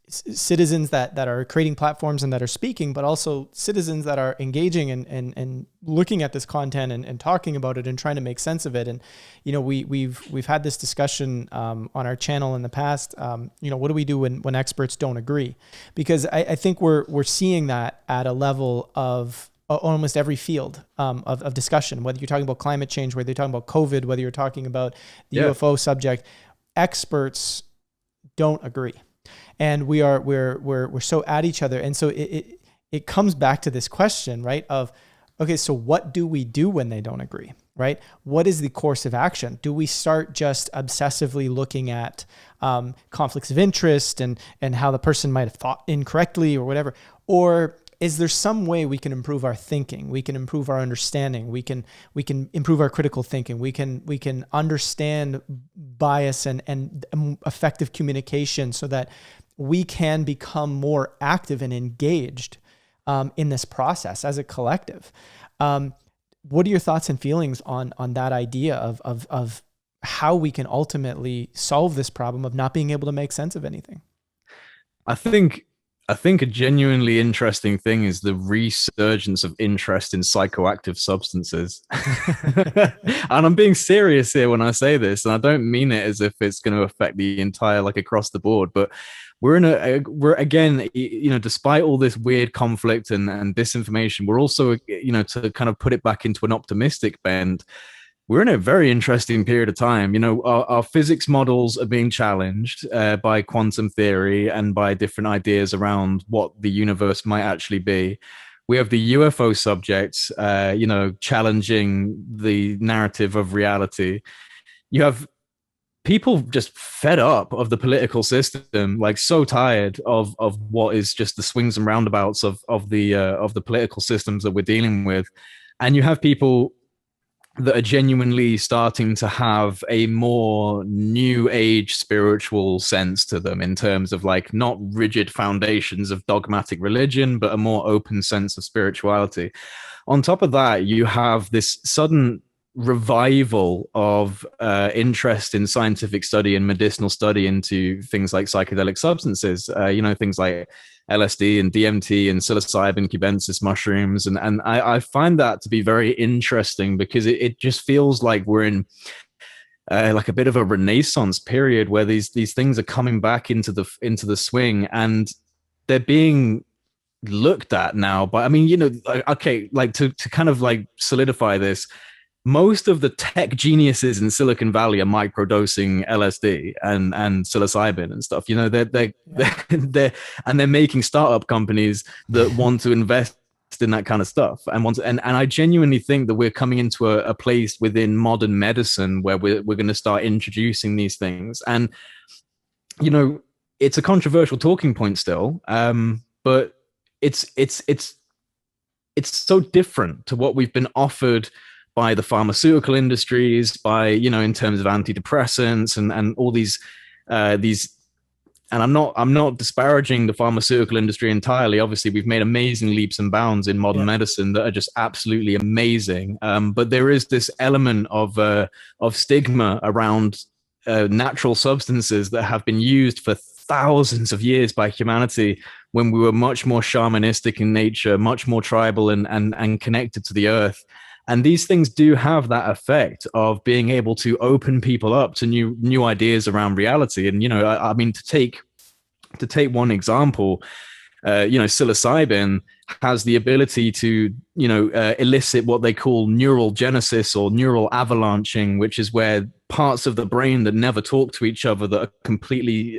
citizens that are creating platforms and that are speaking, but also citizens that are engaging and looking at this content and talking about it and trying to make sense of it. And, we've had this discussion on our channel in the past. What do we do when experts don't agree? Because I think we're seeing that at a level of almost every field of discussion, whether you're talking about climate change, whether you're talking about COVID, whether you're talking about the UFO subject, experts don't agree. And we're so at each other. And so it comes back to this question, right? Of, okay, so what do we do when they don't agree, right? What is the course of action? Do we start just obsessively looking at conflicts of interest and how the person might have thought incorrectly or whatever? Or is there some way we can improve our thinking? We can improve our understanding. We can improve our critical thinking. We can understand bias and effective communication so that we can become more active and engaged in this process as a collective. What are your thoughts and feelings on that idea of how we can ultimately solve this problem of not being able to make sense of anything? I think I think a genuinely interesting thing is the resurgence of interest in psychoactive substances. And I'm being serious here when I say this, and I don't mean it as if it's going to affect the entire, like, across the board, but we're again, despite all this weird conflict and disinformation, we're also, to kind of put it back into an optimistic bend, we're in a very interesting period of time. Our physics models are being challenged by quantum theory and by different ideas around what the universe might actually be. We have the UFO subjects, challenging the narrative of reality. You have people just fed up of the political system, like so tired of what is just the swings and roundabouts of the political systems that we're dealing with, and you have people that are genuinely starting to have a more new age spiritual sense to them, in terms of, like, not rigid foundations of dogmatic religion, but a more open sense of spirituality. On top of that, you have this sudden revival of interest in scientific study and medicinal study into things like psychedelic substances, things like LSD and DMT and psilocybin, cubensis mushrooms. And I find that to be very interesting, because it just feels like we're in like a bit of a renaissance period where these things are coming back into the swing, and they're being looked at now. But I mean, okay, like, to kind of like solidify this, most of the tech geniuses in Silicon Valley are microdosing LSD and psilocybin and stuff. They're making startup companies that want to invest in that kind of stuff, and I genuinely think that we're coming into a place within modern medicine where we're going to start introducing these things. And it's a controversial talking point still, but it's so different to what we've been offered by the pharmaceutical industries, by, in terms of antidepressants and all these, and I'm not disparaging the pharmaceutical industry entirely. Obviously, we've made amazing leaps and bounds in modern medicine that are just absolutely amazing. But there is this element of stigma around natural substances that have been used for thousands of years by humanity, when we were much more shamanistic in nature, much more tribal and connected to the earth. And these things do have that effect of being able to open people up to new ideas around reality. And, I mean, to take one example, psilocybin has the ability to, elicit what they call neural genesis or neural avalanching, which is where parts of the brain that never talk to each other, that are completely,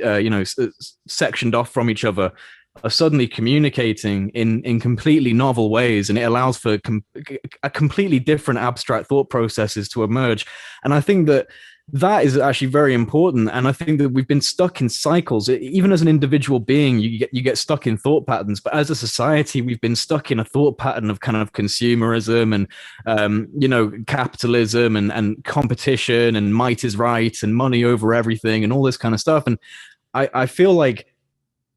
sectioned off from each other, are suddenly communicating in completely novel ways, and it allows for a completely different abstract thought processes to emerge. And I think that is actually very important. And I think that we've been stuck in cycles. Even as an individual being, you get stuck in thought patterns, but as a society, we've been stuck in a thought pattern of kind of consumerism and capitalism and competition and might is right and money over everything and all this kind of stuff. And I feel like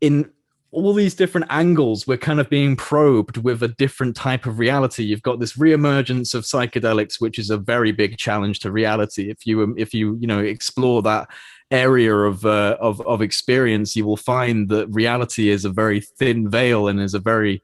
in all these different angles, we're kind of being probed with a different type of reality. You've got this reemergence of psychedelics, which is a very big challenge to reality. If you explore that area of experience, you will find that reality is a very thin veil and is a very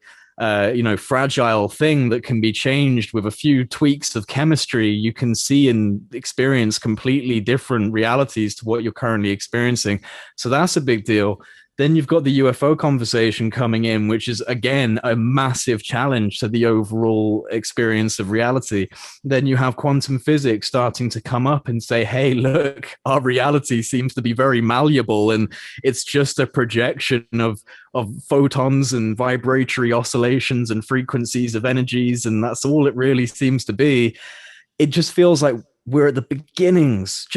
fragile thing that can be changed with a few tweaks of chemistry. You can see and experience completely different realities to what you're currently experiencing. So that's a big deal. Then you've got the UFO conversation coming in, which is, again, a massive challenge to the overall experience of reality. Then you have quantum physics starting to come up and say, hey, look, our reality seems to be very malleable, and it's just a projection of photons and vibratory oscillations and frequencies of energies, and that's all it really seems to be. It just feels like we're at the beginnings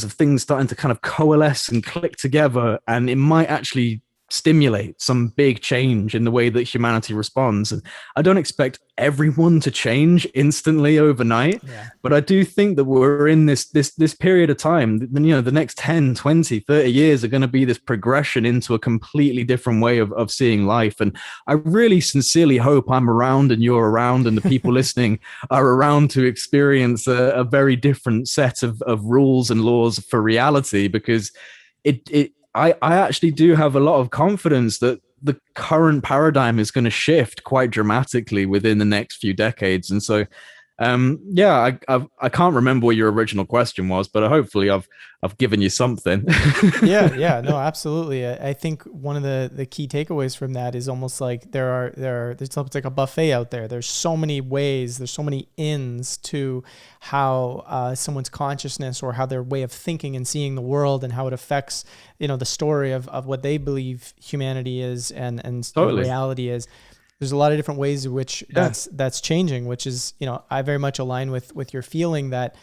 of things starting to kind of coalesce and click together. And it might actually stimulate some big change in the way that humanity responds. And I don't expect everyone to change instantly overnight, Yeah. but I do think that we're in this period of time, the next 10, 20, 30 years are going to be this progression into a completely different way of seeing life. And I really sincerely hope I'm around and you're around and the people listening are around to experience a very different set of rules and laws for reality, because I actually do have a lot of confidence that the current paradigm is going to shift quite dramatically within the next few decades. And so, I can't remember what your original question was, but hopefully I've given you something. Yeah, no, absolutely. I think one of the key takeaways from that is almost like there's like a buffet out there. There's so many ways, there's so many ins to how someone's consciousness or how their way of thinking and seeing the world and how it affects, the story of what they believe humanity is and Totally. reality is. There's a lot of different ways in which that's changing, which is, I very much align with your feeling that,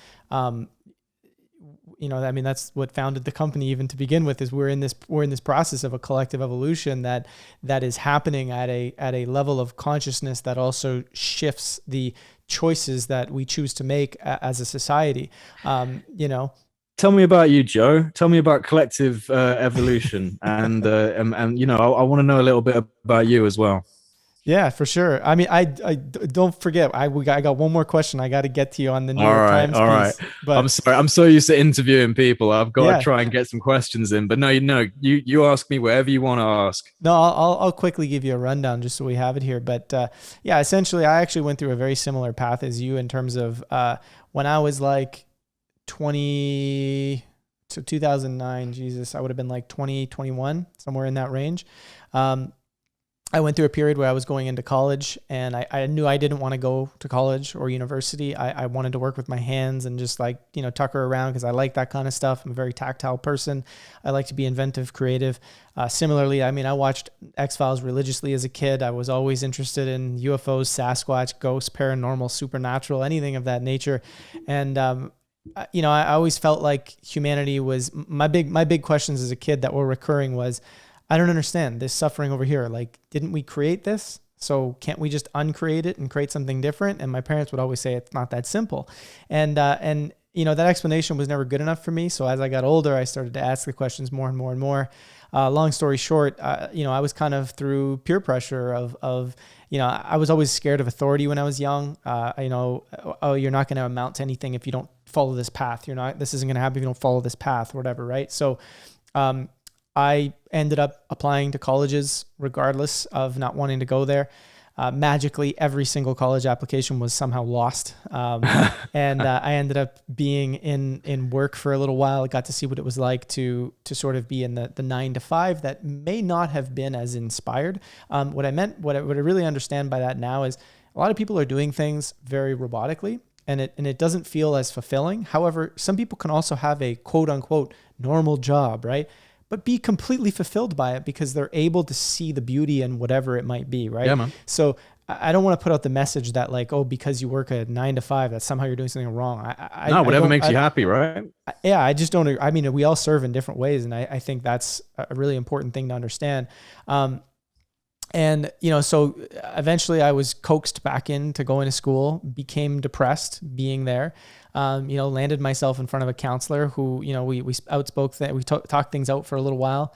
that's what founded the company even to begin with, is we're in this process of a collective evolution that is happening at a level of consciousness that also shifts the choices that we choose to make as a society. Tell me about you, Joe. Tell me about collective evolution, and I want to know a little bit about you as well. Yeah, for sure. I mean, I don't forget. I got one more question. I got to get to you on the New York Times All right. piece. But I'm sorry. I'm so used to interviewing people. I've got to yeah, try and get some questions in. But no, you ask me whatever you want to ask. no, I'll quickly give you a rundown just so we have it here. But yeah, essentially, I actually went through a very similar path as you in terms of when I was like 20 to 2009. Jesus, I would have been like 20, 21, somewhere in that range. I went through a period where I was going into college, and I knew I didn't want to go to college or university. I wanted to work with my hands and just like, tucker around because I like that kind of stuff. I'm a very tactile person. I like to be inventive, creative. Similarly, I mean, I watched X-Files religiously as a kid. I was always interested in UFOs, Sasquatch, ghosts, paranormal, supernatural, anything of that nature. And, I always felt like humanity was my big questions as a kid that were recurring was, I don't understand this suffering over here. Like, didn't we create this? So can't we just uncreate it and create something different? And my parents would always say it's not that simple. And that explanation was never good enough for me. So as I got older, I started to ask the questions more and more and more. Long story short, I was kind of through peer pressure of I was always scared of authority when I was young. Oh, you're not going to amount to anything if you don't follow this path. This isn't going to happen if you don't follow this path or whatever. Right. So, I ended up applying to colleges regardless of not wanting to go there. Magically, every single college application was somehow lost. And I ended up being in work for a little while. I got to see what it was like to sort of be in the 9 to 5 that may not have been as inspired. What I really understand by that now is a lot of people are doing things very robotically, and it doesn't feel as fulfilling. However, some people can also have a quote unquote normal job, right? But be completely fulfilled by it because they're able to see the beauty in whatever it might be, right? Yeah, man. So I don't want to put out the message that like, oh, because you work a 9 to 5, that somehow you're doing something wrong. Whatever makes you happy, right? Yeah, I just don't. I mean, we all serve in different ways, and I think that's a really important thing to understand. So eventually I was coaxed back into going to school, became depressed being there, landed myself in front of a counselor who, we outspoke that we talked things out for a little while,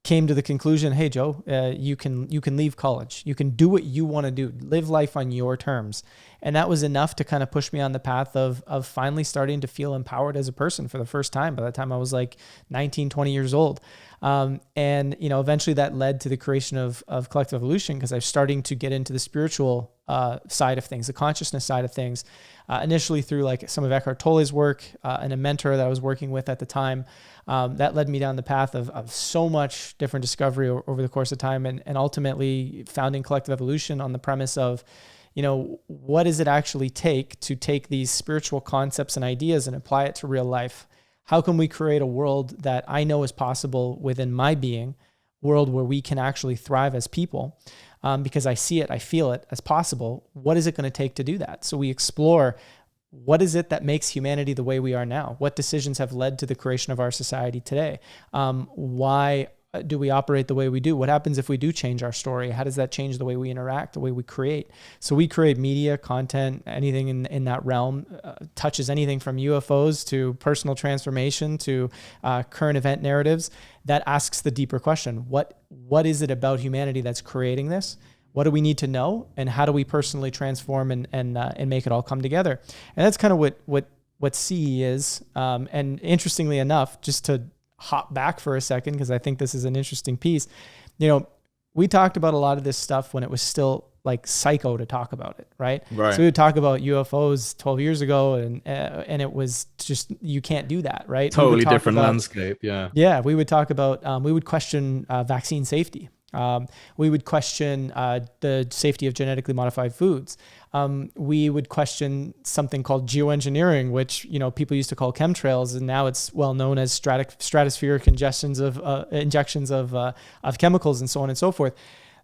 came to the conclusion, hey, Joe, you can leave college. You can do what you want to do, live life on your terms. And that was enough to kind of push me on the path of finally starting to feel empowered as a person for the first time. By the time I was like 19, 20 years old. Eventually that led to the creation of Collective Evolution because I was starting to get into the spiritual side of things, the consciousness side of things, initially through like some of Eckhart Tolle's work and a mentor that I was working with at the time. That led me down the path of so much different discovery over the course of time and ultimately founding Collective Evolution on the premise of, what does it actually take to take these spiritual concepts and ideas and apply it to real life? How can we create a world that I know is possible within my being, world where we can actually thrive as people? Because I see it, I feel it as possible. What is it going to take to do that? So we explore what is it that makes humanity the way we are now? What decisions have led to the creation of our society today? Why do we operate the way we do? What happens if we do change our story? How does that change the way we interact, the way we create? So we create media, content, anything in that realm, touches anything from UFOs to personal transformation to current event narratives that asks the deeper question. What is it about humanity that's creating this? What do we need to know? And how do we personally transform and make it all come together? And that's kind of what CE is. And interestingly enough, just to hop back for a second, because I think this is an interesting piece, we talked about a lot of this stuff when it was still like psycho to talk about it, right? So we would talk about UFOs 12 years ago and it was just, you can't do that, right? Totally different landscape. Yeah. Yeah. We would talk about, we would question vaccine safety. We would question the safety of genetically modified foods. We would question something called geoengineering, which people used to call chemtrails, and now it's well known as stratospheric injections of chemicals and so on and so forth.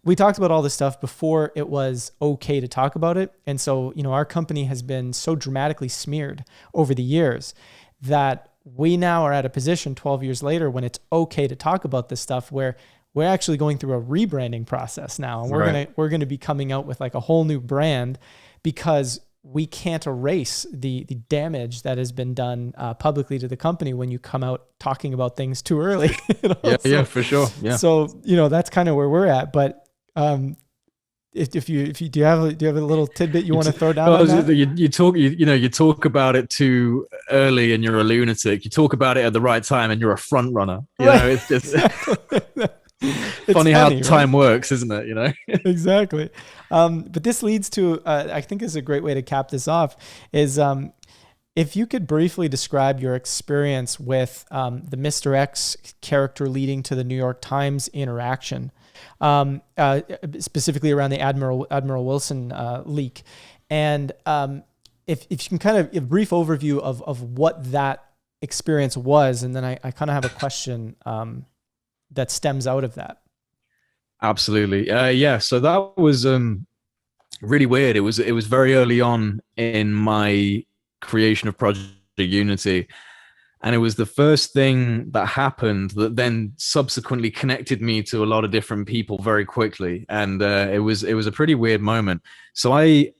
We talked about all this stuff before it was okay to talk about it, and so our company has been so dramatically smeared over the years that we now are at a position 12 years later when it's okay to talk about this stuff where we're actually going through a rebranding process now. And we're going to be coming out with like a whole new brand because we can't erase the damage that has been done publicly to the company when you come out talking about things too early. Yeah, for sure. Yeah. So, that's kind of where we're at. But if you do you have a little tidbit you want to throw down on that? You talk about it too early and you're a lunatic. You talk about it at the right time and you're a front runner. It's just it's funny how time works, isn't it? Exactly. But this leads to I think is a great way to cap this off is if you could briefly describe your experience with the Mr. X character leading to the New York Times interaction, specifically around the Admiral Wilson leak, and if you can kind of a brief overview of what that experience was, and then I kind of have a question that stems out of that. Absolutely. Yeah. So that was really weird. It was very early on in my creation of Project Unity. And it was the first thing that happened that then subsequently connected me to a lot of different people very quickly. And it was a pretty weird moment. So I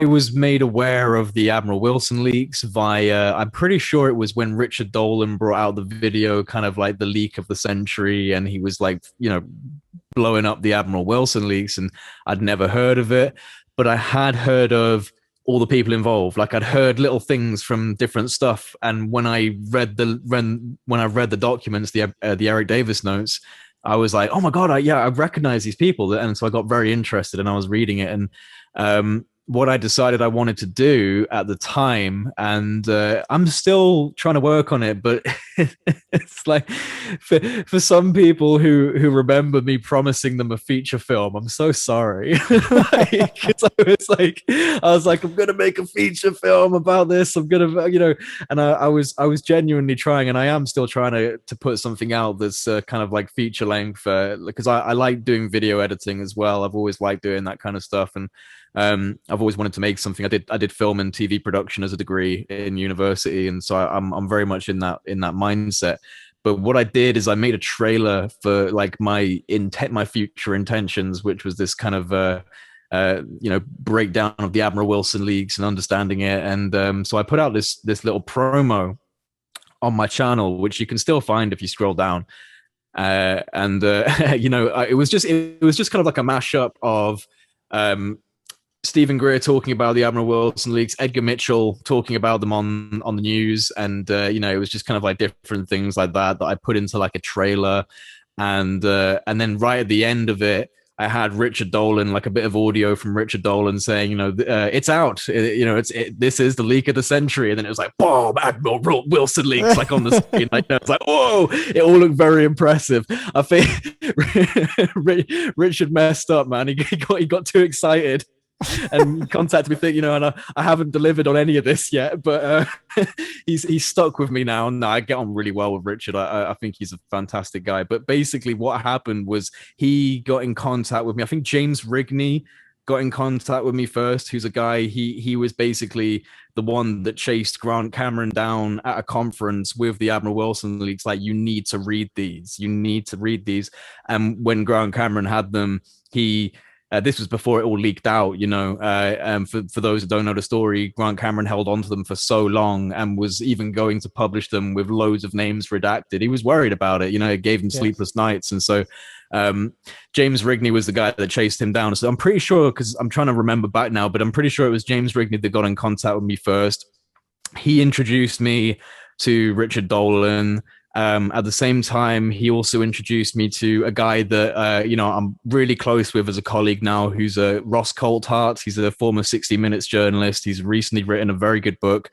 was made aware of the Admiral Wilson leaks via, I'm pretty sure it was when Richard Dolan brought out the video, kind of like the leak of the century. And he was like, blowing up the Admiral Wilson leaks. And I'd never heard of it, but I had heard of all the people involved. Like I'd heard little things from different stuff. And when I read the documents, the Eric Davis notes, I was like, oh my God, I recognize these people. And so I got very interested and I was reading it. And what I decided I wanted to do at the time, and I'm still trying to work on it, but it's like for some people who remember me promising them a feature film, I'm so sorry. I was like, I'm gonna make a feature film about this. I'm gonna, and I was genuinely trying, and I am still trying to put something out that's kind of like feature length, because I like doing video editing as well. I've always liked doing that kind of stuff, and I've always wanted to make something. I did film and TV production as a degree in university, and so I'm very much in that mindset. But what I did is I made a trailer for like my future intentions, which was this kind of breakdown of the Admiral Wilson leaks and understanding it. And so I put out this little promo on my channel, which you can still find if you scroll down. It was just kind of like a mashup of Stephen Greer talking about the Admiral Wilson leaks, Edgar Mitchell talking about them on the news, and it was just kind of like different things like that I put into like a trailer, and then right at the end of it, I had Richard Dolan, like a bit of audio from Richard Dolan saying, it's out, this is the leak of the century, and then it was like, boom, Admiral Wilson leaks, like on the screen, like it's like, whoa, it all looked very impressive. I think Richard messed up, man. He got too excited. And contacted me thinking, and I haven't delivered on any of this yet, but he's stuck with me now. No, I get on really well with Richard. I think he's a fantastic guy. But basically what happened was he got in contact with me. I think James Rigney got in contact with me first, who's a guy, he was basically the one that chased Grant Cameron down at a conference with the Admiral Wilson leaks. Like, you need to read these. You need to read these. And when Grant Cameron had them, he this was before it all leaked out, you know. For those who don't know the story, Grant Cameron held on to them for so long and was even going to publish them with loads of names redacted. He was worried about it, you know. It gave him sleepless nights. And so James Rigney was the guy that chased him down. So I'm pretty sure, because I'm trying to remember back now, but I'm pretty sure it was James Rigney that got in contact with me first. He introduced me to Richard Dolan. At the same time, he also introduced me to a guy that, you know, I'm really close with as a colleague now, who's Ross Coulthart. He's a former 60 Minutes journalist. He's recently written a very good book,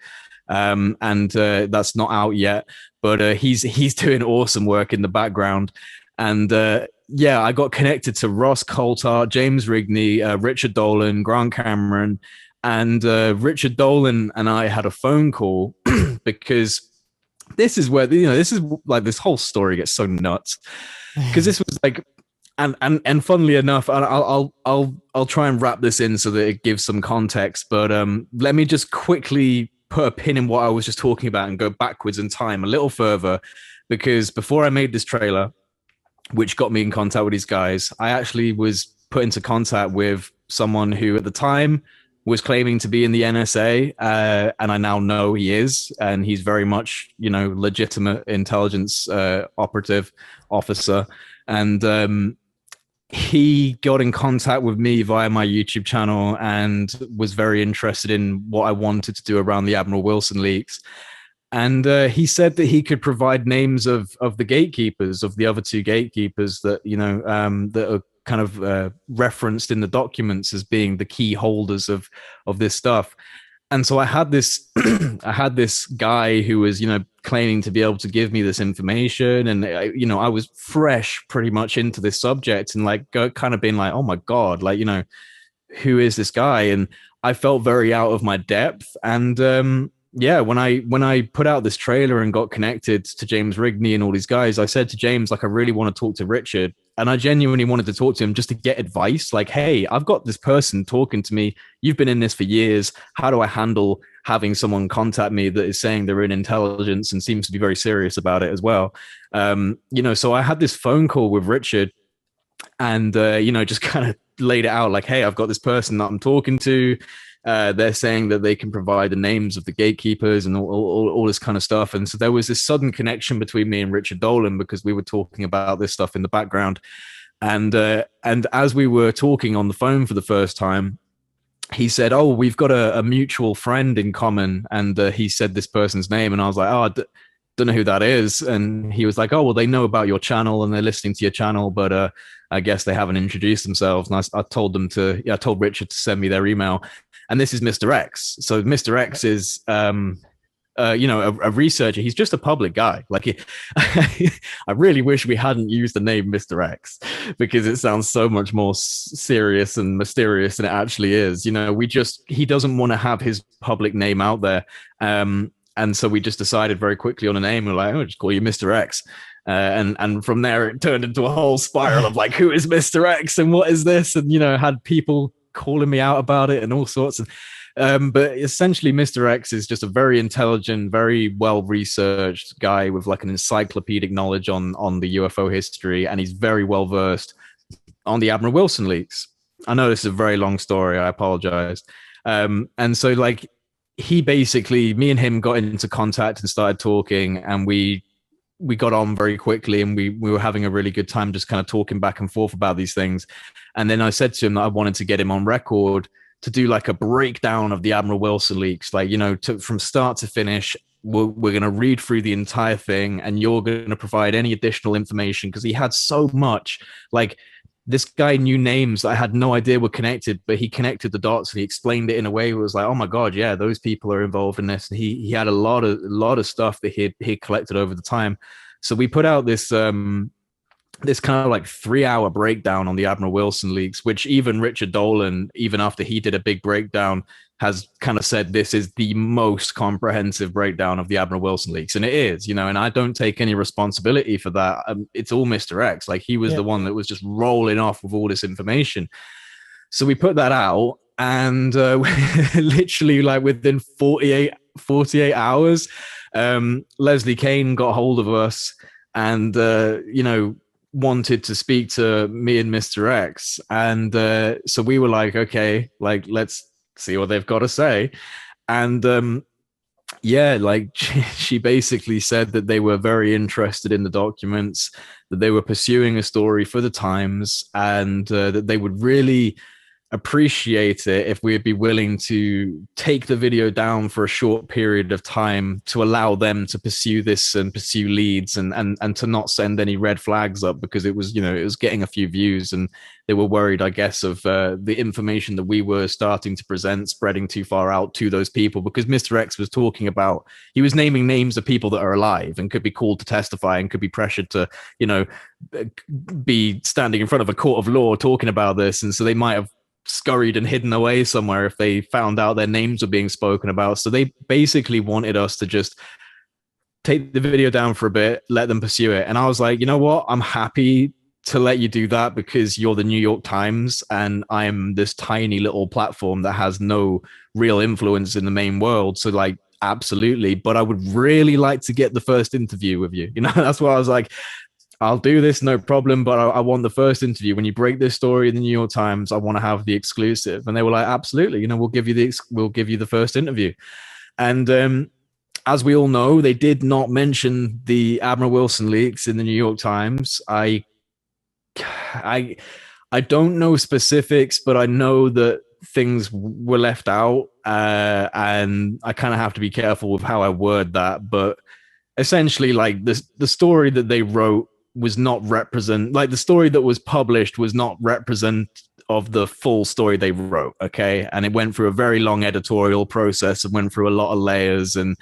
and that's not out yet, but he's doing awesome work in the background. And yeah, I got connected to Ross Coulthart, James Rigney, Richard Dolan, Grant Cameron, and Richard Dolan and I had a phone call because this is where, you know, this is like, this whole story gets so nuts, because this was like, and funnily enough, I'll try and wrap this in so that it gives some context, but let me just quickly put a pin in what I was just talking about and go backwards in time a little further, because before I made this trailer, which got me in contact with these guys, I actually was put into contact with someone who at the time was claiming to be in the NSA, and I now know he is, and he's very much, you know, legitimate intelligence operative officer. And he got in contact with me via my YouTube channel and was very interested in what I wanted to do around the Admiral Wilson leaks. And he said that he could provide names of the gatekeepers, of the other two gatekeepers that, you know, that are kind of referenced in the documents as being the key holders of this stuff. And so I had this I had this guy who was, you know, claiming to be able to give me this information, and you know, I was fresh pretty much into this subject, and like kind of being like, oh my god, like, you know, who is this guy? And I felt very out of my depth. And yeah, when I put out this trailer and got connected to James Rigney and all these guys, I said to James, like, I really want to talk to Richard. And I genuinely wanted to talk to him just to get advice. Like, hey, I've got this person talking to me. You've been in this for years. How do I handle having someone contact me that is saying they're in intelligence and seems to be very serious about it as well? You know, so I had this phone call with Richard, and you know, just kind of laid it out like, hey, I've got this person that I'm talking to. They're saying that they can provide the names of the gatekeepers and all this kind of stuff. And so there was this sudden connection between me and Richard Dolan, because we were talking about this stuff in the background. And as we were talking on the phone for the first time, he said, oh, we've got a mutual friend in common. And he said this person's name. And I was like, oh, don't know who that is. And he was like, oh, well, they know about your channel and they're listening to your channel, but I guess they haven't introduced themselves. And I told them I told Richard to send me their email. And this is Mr. X. So Mr. X is, you know, a researcher. He's just a public guy. Like, I really wish we hadn't used the name Mr. X, because it sounds so much more serious and mysterious than it actually is. You know, he doesn't want to have his public name out there. And so we just decided very quickly on a name. We're like, oh, just call you Mr. X. And from there, it turned into a whole spiral of like, who is Mr. X and what is this? And, you know, had people calling me out about it and all sorts. And but essentially, Mr. X is just a very intelligent, very well-researched guy with like an encyclopedic knowledge on the UFO history, and he's very well versed on the Admiral Wilson leaks. I know this is a very long story. I apologize. And so, like, he basically, me and him got into contact and started talking, and we got on very quickly, and we were having a really good time just kind of talking back and forth about these things. And then I said to him that I wanted to get him on record to do like a breakdown of the Admiral Wilson leaks, like, you know, from start to finish. We're going to read through the entire thing, and you're going to provide any additional information, because he had so much. Like, this guy knew names that I had no idea were connected, but he connected the dots and he explained it in a way where it was like, oh my god, yeah, those people are involved in this. And he had a lot of stuff that he collected over the time. So we put out this this kind of like 3-hour breakdown on the Admiral Wilson leaks, which even Richard Dolan, even after he did a big breakdown, has kind of said this is the most comprehensive breakdown of the Admiral Wilson leaks. And it is, you know, and I don't take any responsibility for that. It's all Mr. X. Like, he was the one that was just rolling off with all this information. So we put that out, and literally like within 48 hours, Leslie Kane got hold of us and, wanted to speak to me and Mr. X. And so we were like, okay, like, let's see what they've got to say. And yeah, like she basically said that they were very interested in the documents, that they were pursuing a story for the Times, and that they would really appreciate it if we'd be willing to take the video down for a short period of time to allow them to pursue this and pursue leads, and to not send any red flags up, because it was, it was getting a few views, and they were worried, I guess, of the information that we were starting to present spreading too far out to those people, because Mr. X was talking about, he was naming names of people that are alive and could be called to testify and could be pressured to, be standing in front of a court of law talking about this. And so they might have scurried and hidden away somewhere if they found out their names were being spoken about. So they basically wanted us to just take the video down for a bit, let them pursue it. And I was like, you know what? I'm happy to let you do that, because you're the New York Times and I'm this tiny little platform that has no real influence in the main world. So like, absolutely. But I would really like to get the first interview with you. That's why I was like, I'll do this, no problem, but I want the first interview. When you break this story in the New York Times, I want to have the exclusive. And they were like, absolutely, we'll give you the first interview. And as we all know, they did not mention the Admiral Wilson leaks in the New York Times. I don't know specifics, but I know that things were left out, and I kind of have to be careful with how I word that. But essentially, like the story that they wrote was not the story that was published was not represent of the full story they wrote. Okay. And it went through a very long editorial process and went through a lot of layers. And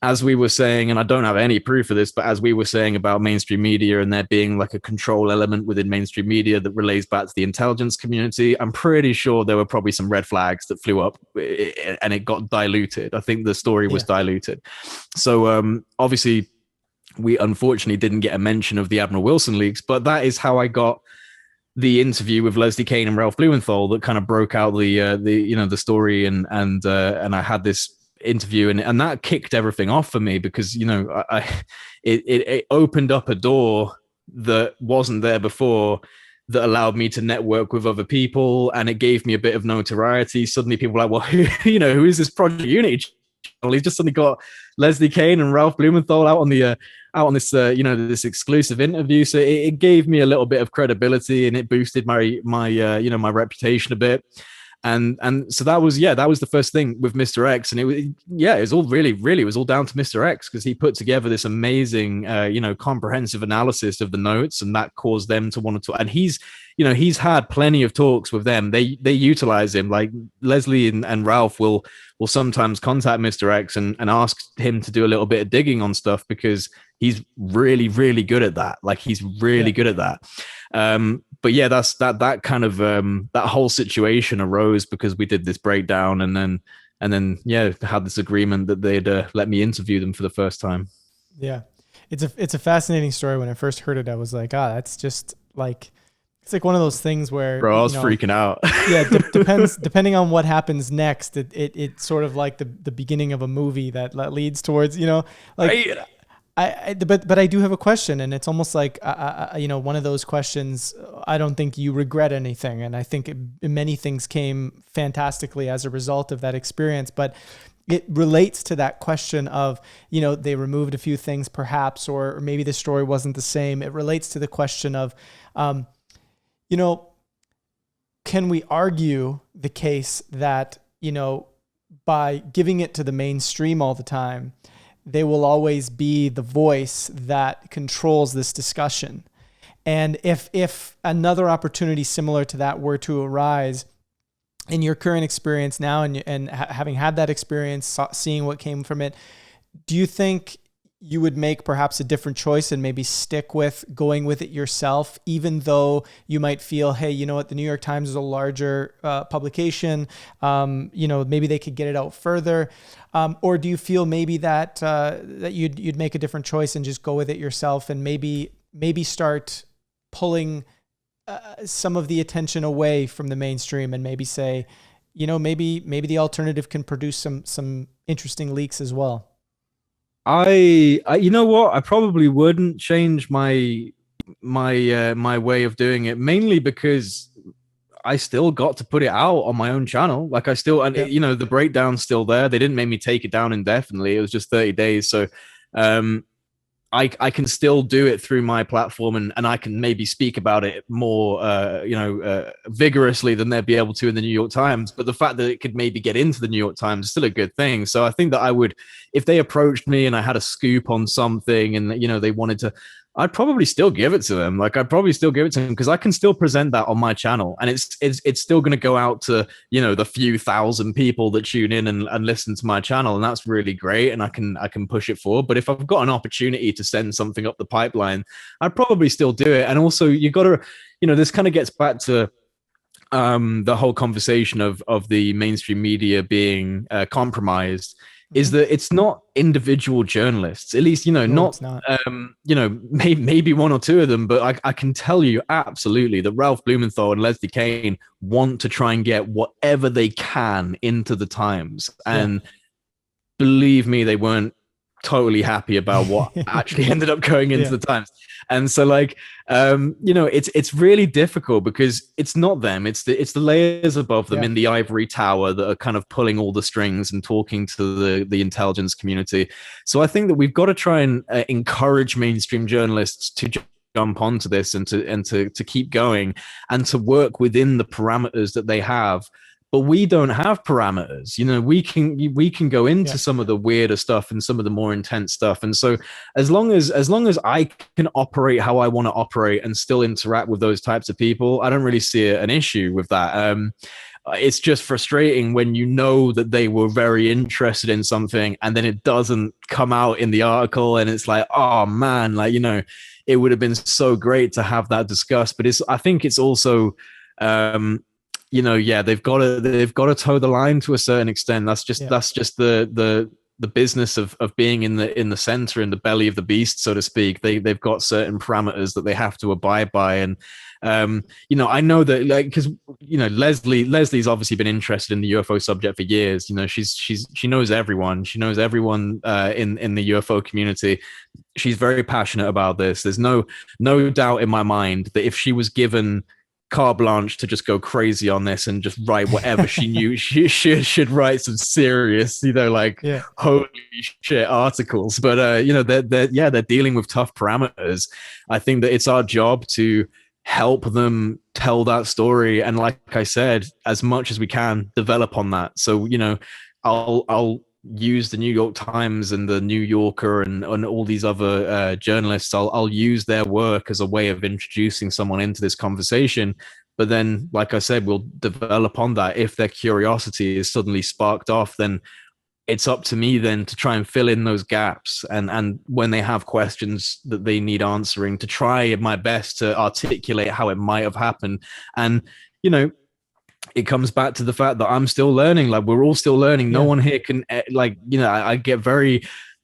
as we were saying, and I don't have any proof of this, but as we were saying about mainstream media and there being like a control element within mainstream media that relates back to the intelligence community, I'm pretty sure there were probably some red flags that flew up and it got diluted. I think the story was diluted. So obviously, we unfortunately didn't get a mention of the Admiral Wilson leaks, but that is how I got the interview with Leslie Kane and Ralph Blumenthal that kind of broke out the story, and I had this interview, and that kicked everything off for me, because it opened up a door that wasn't there before, that allowed me to network with other people, and it gave me a bit of notoriety. Suddenly people were like, well, who is this Project Unity channel? He's just suddenly got Leslie Kane and Ralph Blumenthal out on this this exclusive interview. So it gave me a little bit of credibility, and it boosted my my reputation a bit. And so that was the first thing with Mr. X. And it was all really it was all down to Mr. X, because he put together this amazing comprehensive analysis of the notes, and that caused them to want to talk. And he's had plenty of talks with them. They utilize him. Like Leslie and Ralph will sometimes contact Mr. X and ask him to do a little bit of digging on stuff, because he's really good at that. Like he's really good at that. But yeah, that kind of that whole situation arose because we did this breakdown, and then had this agreement that they'd let me interview them for the first time. Yeah, it's a fascinating story. When I first heard it, I was like, that's just like, it's like one of those things where, bro, I was freaking out. Yeah, depending on what happens next, it's sort of like the beginning of a movie that leads towards, like. But I do have a question, and it's almost like one of those questions. I don't think you regret anything, and I think many things came fantastically as a result of that experience. But it relates to that question of they removed a few things perhaps, or maybe the story wasn't the same. It relates to the question of can we argue the case that by giving it to the mainstream all the time, they will always be the voice that controls this discussion. And if another opportunity similar to that were to arise in your current experience now, and having had that experience, seeing what came from it, do you think you would make perhaps a different choice and maybe stick with going with it yourself, even though you might feel, hey, you know what, the New York Times is a larger publication, maybe they could get it out further, or do you feel maybe that you'd make a different choice and just go with it yourself, and maybe start pulling some of the attention away from the mainstream and maybe say, maybe the alternative can produce some interesting leaks as well. I you know what? I probably wouldn't change my way of doing it, mainly because I still got to put it out on my own channel. Like I still, and Yeah. the breakdown's still there. They didn't make me take it down indefinitely. It was just 30 days. So, um, I can still do it through my platform, and I can maybe speak about it more vigorously than they'd be able to in the New York Times. But the fact that it could maybe get into the New York Times is still a good thing. So I think that I would, if they approached me and I had a scoop on something and they wanted to, I'd probably still give it to them. Like I'd probably still give it to them because I can still present that on my channel, and it's still going to go out to the few thousand people that tune in and listen to my channel, and that's really great. And I can push it forward. But if I've got an opportunity to send something up the pipeline, I'd probably still do it. And also, you got to, this kind of gets back to the whole conversation of the mainstream media being compromised. Is that it's not individual journalists, at least No, not, it's not. maybe one or two of them, but I can tell you absolutely that Ralph Blumenthal and Leslie Kean want to try and get whatever they can into the Times, and believe me, they weren't totally happy about what actually ended up going into the Times. And so it's really difficult because it's not them, it's the layers above them in the ivory tower that are kind of pulling all the strings and talking to the intelligence community. So I think that we've got to try and encourage mainstream journalists to jump onto this and to keep going and to work within the parameters that they have. But we don't have parameters. We can go into some of the weirder stuff and some of the more intense stuff. And so as long as I can operate how I want to operate and still interact with those types of people, I don't really see an issue with that. It's just frustrating when you know that they were very interested in something and then it doesn't come out in the article, and it's like, oh man, it would have been so great to have that discussed. But I think it's also they've got to toe the line to a certain extent. That's just the business of being in the center, in the belly of the beast, so to speak. They've got certain parameters that they have to abide by. And I know that, because Leslie's obviously been interested in the UFO subject for years. She knows everyone. She knows everyone in the UFO community. She's very passionate about this. There's no doubt in my mind that if she was given carte blanche to just go crazy on this and just write whatever she knew, she should write some serious, holy shit articles. But they're dealing with tough parameters. I think that it's our job to help them tell that story, and like I said, as much as we can, develop on that. So I'll use the New York Times and the New Yorker and all these other journalists. I'll use their work as a way of introducing someone into this conversation. But then, like I said, we'll develop on that. If their curiosity is suddenly sparked off, then it's up to me then to try and fill in those gaps. And when they have questions that they need answering, to try my best to articulate how it might have happened. And, it comes back to the fact that I'm still learning. Like, we're all still learning. No one here can, I get very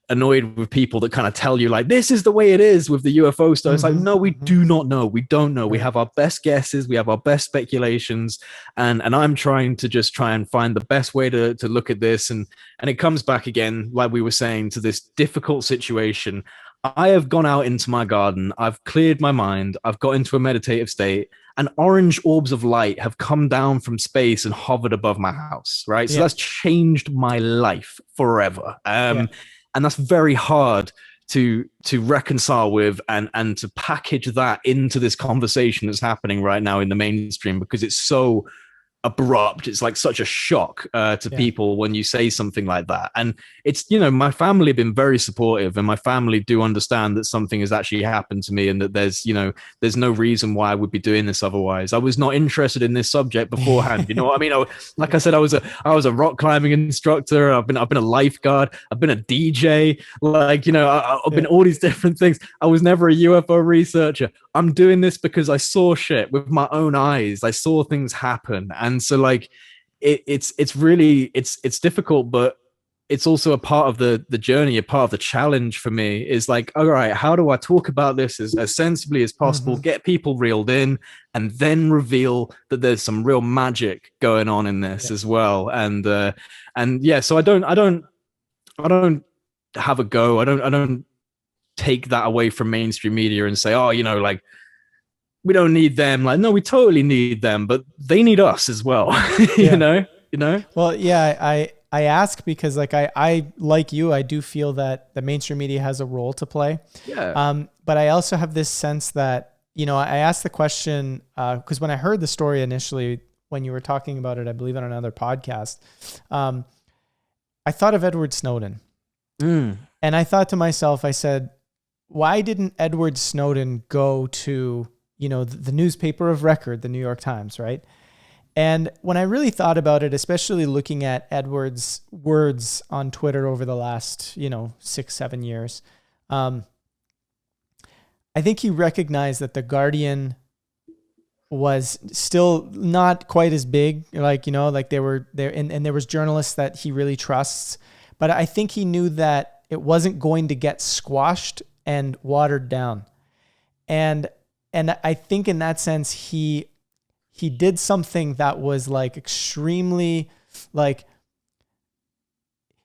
annoyed with people that kind of tell you, like, this is the way it is with the UFO stuff. It's like, no, we do not know. We don't know. We have our best guesses. We have our best speculations. And I'm trying to find the best way to look at this. And it comes back again, like we were saying, to this difficult situation. I have gone out into my garden. I've cleared my mind. I've got into a meditative state, and orange orbs of light have come down from space and hovered above my house. Right. So that's changed my life forever. And that's very hard to reconcile with and to package that into this conversation that's happening right now in the mainstream, because it's so abrupt. It's like such a shock to people when you say something like that. And it's, my family have been very supportive, and my family do understand that something has actually happened to me, and that there's no reason why I would be doing this otherwise. I was not interested in this subject beforehand. You know what I mean? Like I said, I was a rock climbing instructor. I've been a lifeguard. I've been a DJ. I've been all these different things. I was never a UFO researcher. I'm doing this because I saw shit with my own eyes. I saw things happen. And so it's really difficult, but it's also a part of the journey, a part of the challenge for me is like, all right, how do I talk about this as sensibly as possible, get people reeled in, and then reveal that there's some real magic going on in this as well. And yeah, so I don't have a go. I don't take that away from mainstream media and say, oh, you know, like we don't need them. Like, no, we totally need them, but they need us as well. you know. Well, yeah, I ask because like I like you, I do feel that the mainstream media has a role to play. Yeah. But I also have this sense that, you know, I asked the question because when I heard the story initially, when you were talking about it, I believe on another podcast, I thought of Edward Snowden. And I thought to myself, I said, why didn't Edward Snowden go to, you know, the newspaper of record, the New York Times, right? And when I really thought about it, especially looking at Edward's words on Twitter over the last, you know, 6-7 years, I think he recognized that the Guardian was still not quite as big, like, you know, like they were there, and there was journalists that he really trusts, but I think he knew that it wasn't going to get squashed and watered down. And I think in that sense, he did something that was like extremely, like,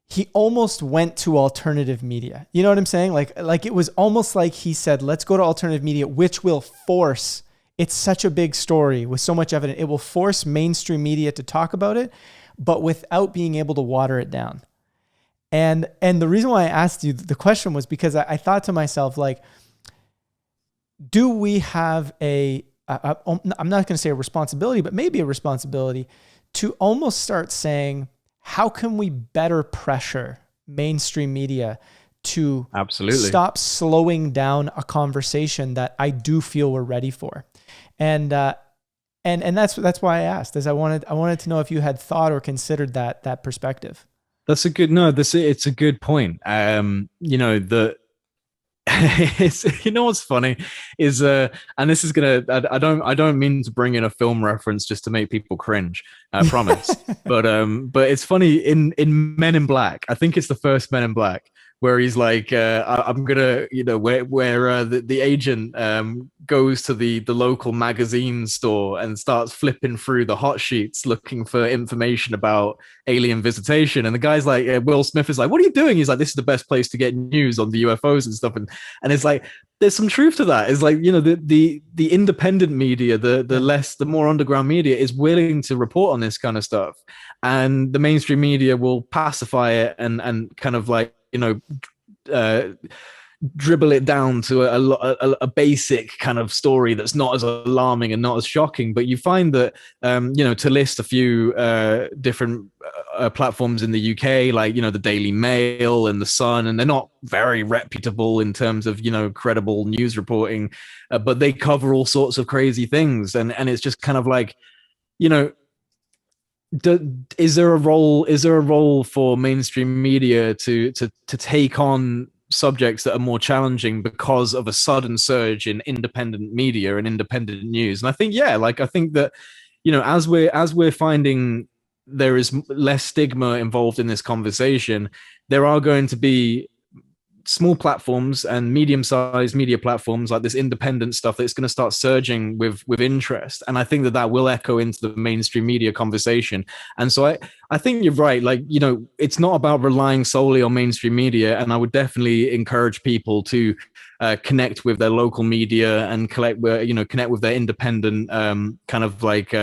he almost went to alternative media. You know what I'm saying? Like it was almost like he said, let's go to alternative media, which will force, it's such a big story with so much evidence. It will force mainstream media to talk about it, but without being able to water it down. And the reason why I asked you the question was because I thought to myself, like, do we have I'm not going to say a responsibility, but maybe a responsibility to almost start saying, how can we better pressure mainstream media to absolutely stop slowing down a conversation that I do feel we're ready for? And that's why I asked, is I wanted to know if you had thought or considered that perspective. That's a good, no, it's a good point. You know, it's, you know what's funny is and this is gonna, I don't mean to bring in a film reference just to make people cringe, I promise. but it's funny in Men in Black, I think it's the first Men in Black, where he's like, I'm gonna, you know, where the agent goes to the local magazine store and starts flipping through the hot sheets looking for information about alien visitation, and the guy's like, Will Smith is like, what are you doing? He's like, this is the best place to get news on the UFOs and stuff, and it's like, there's some truth to that. It's like, you know, the independent media, the more underground media is willing to report on this kind of stuff, and the mainstream media will pacify it and kind of like, you know, dribble it down to a basic kind of story that's not as alarming and not as shocking. But you find that, you know, to list a few different platforms in the UK, like, you know, the Daily Mail and the Sun, and they're not very reputable in terms of, you know, credible news reporting, but they cover all sorts of crazy things. And it's just kind of like, you know, is there a role for mainstream media to take on subjects that are more challenging because of a sudden surge in independent media and independent news? And I think, yeah, like, I think that, you know, as we're finding there is less stigma involved in this conversation, there are going to be small platforms and medium-sized media platforms like this independent stuff that's going to start surging with interest, and I think that will echo into the mainstream media conversation. And so I think you're right, like, you know, it's not about relying solely on mainstream media, and I would definitely encourage people to connect with their local media and connect with their independent kind of like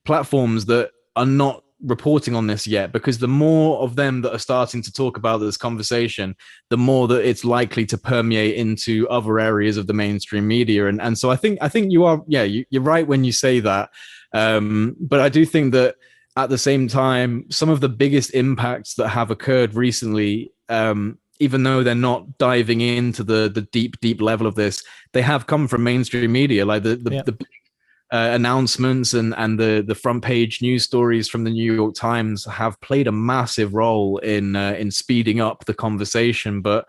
platforms that are not reporting on this yet, because the more of them that are starting to talk about this conversation, the more that it's likely to permeate into other areas of the mainstream media. And so I think you are, yeah, you're right when you say that. But I do think that at the same time, some of the biggest impacts that have occurred recently, even though they're not diving into the deep level of this, they have come from mainstream media, like the announcements and the front page news stories from the New York Times have played a massive role in speeding up the conversation. But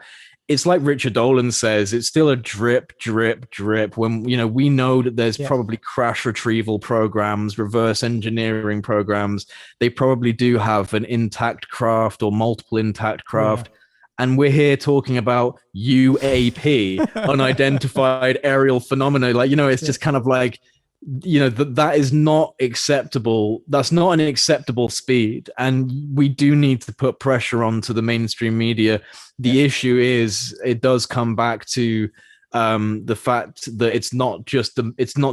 it's like Richard Dolan says, it's still a drip, drip, drip. When, we know that there's probably crash retrieval programs, reverse engineering programs. They probably do have an intact craft or multiple intact craft. Oh, yeah. And we're here talking about UAP, unidentified aerial phenomena. Like, it's just kind of like, that is not acceptable. That's not an acceptable speed. And we do need to put pressure onto the mainstream media. The issue is it does come back to the fact that it's not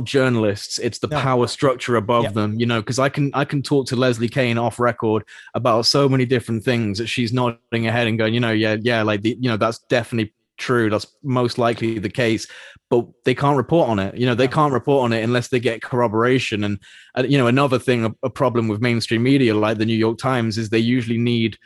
journalists, it's the power structure above them, because I can talk to Leslie Kane off record about so many different things that she's nodding her head and going, like that's definitely true. That's most likely the case, but they can't report on it. They can't report on it unless they get corroboration. And another thing, a problem with mainstream media like the New York Times is they usually need